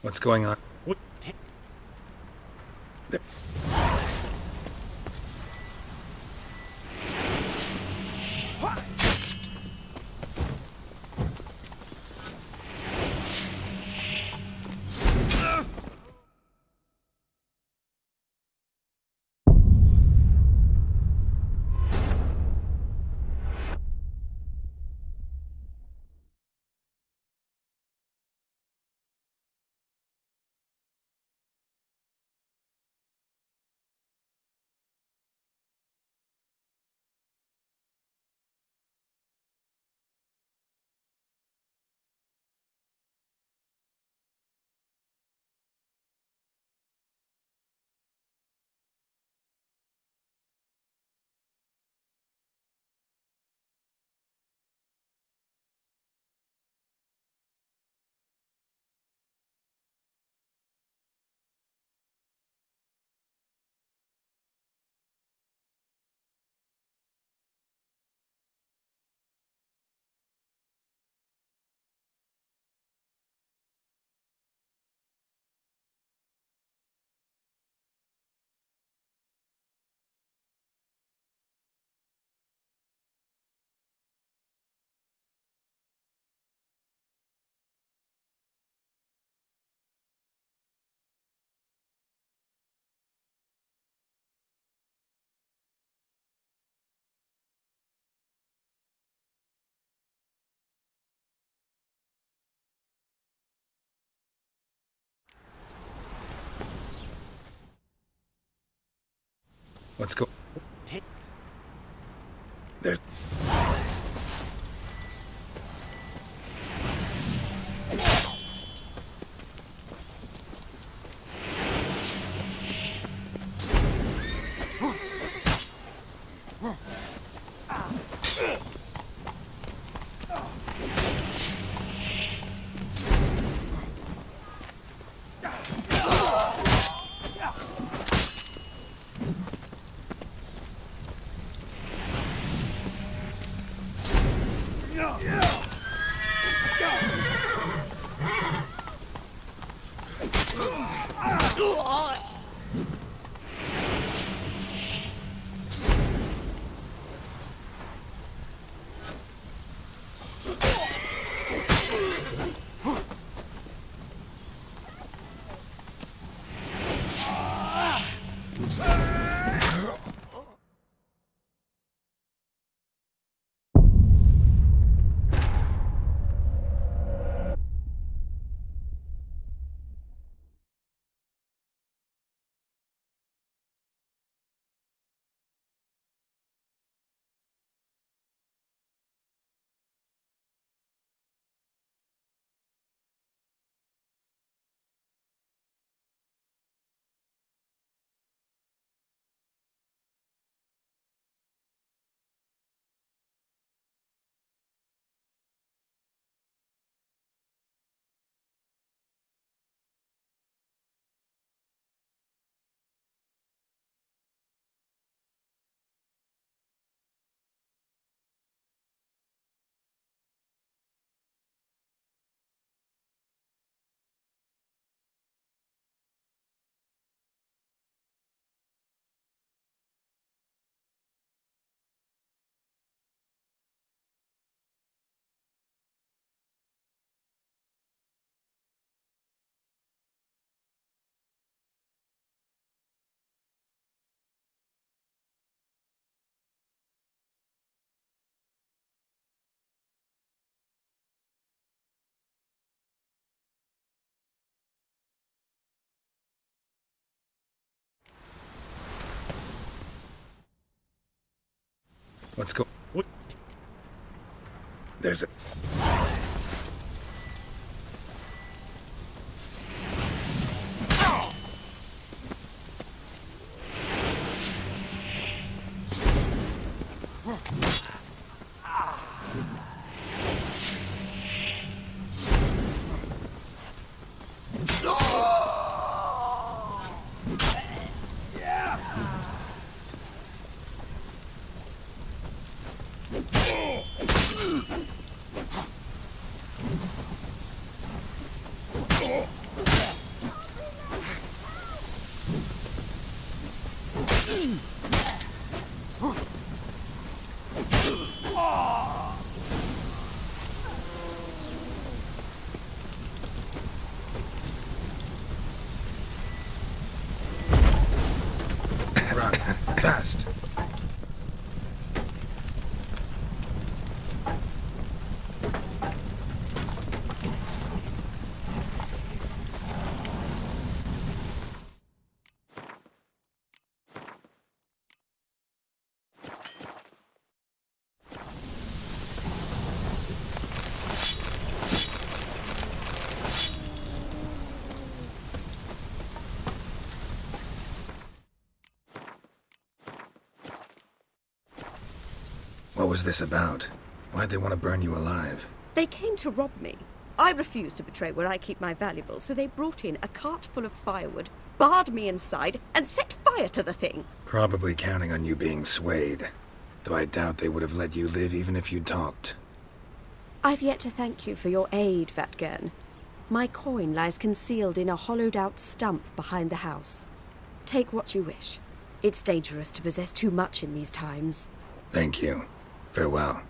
What's going on? There. What's go? There's. What's going? There's a... Fast. What was this about? Why'd they want to burn you alive? They came to rob me. I refused to betray where I keep my valuables, so they brought in a cart full of firewood, barred me inside, and set fire to the thing. Probably counting on you being swayed. Though I doubt they would have let you live even if you'd talked. I've yet to thank you for your aid, Vatgern. My coin lies concealed in a hollowed-out stump behind the house. Take what you wish. It's dangerous to possess too much in these times. Thank you. Farewell.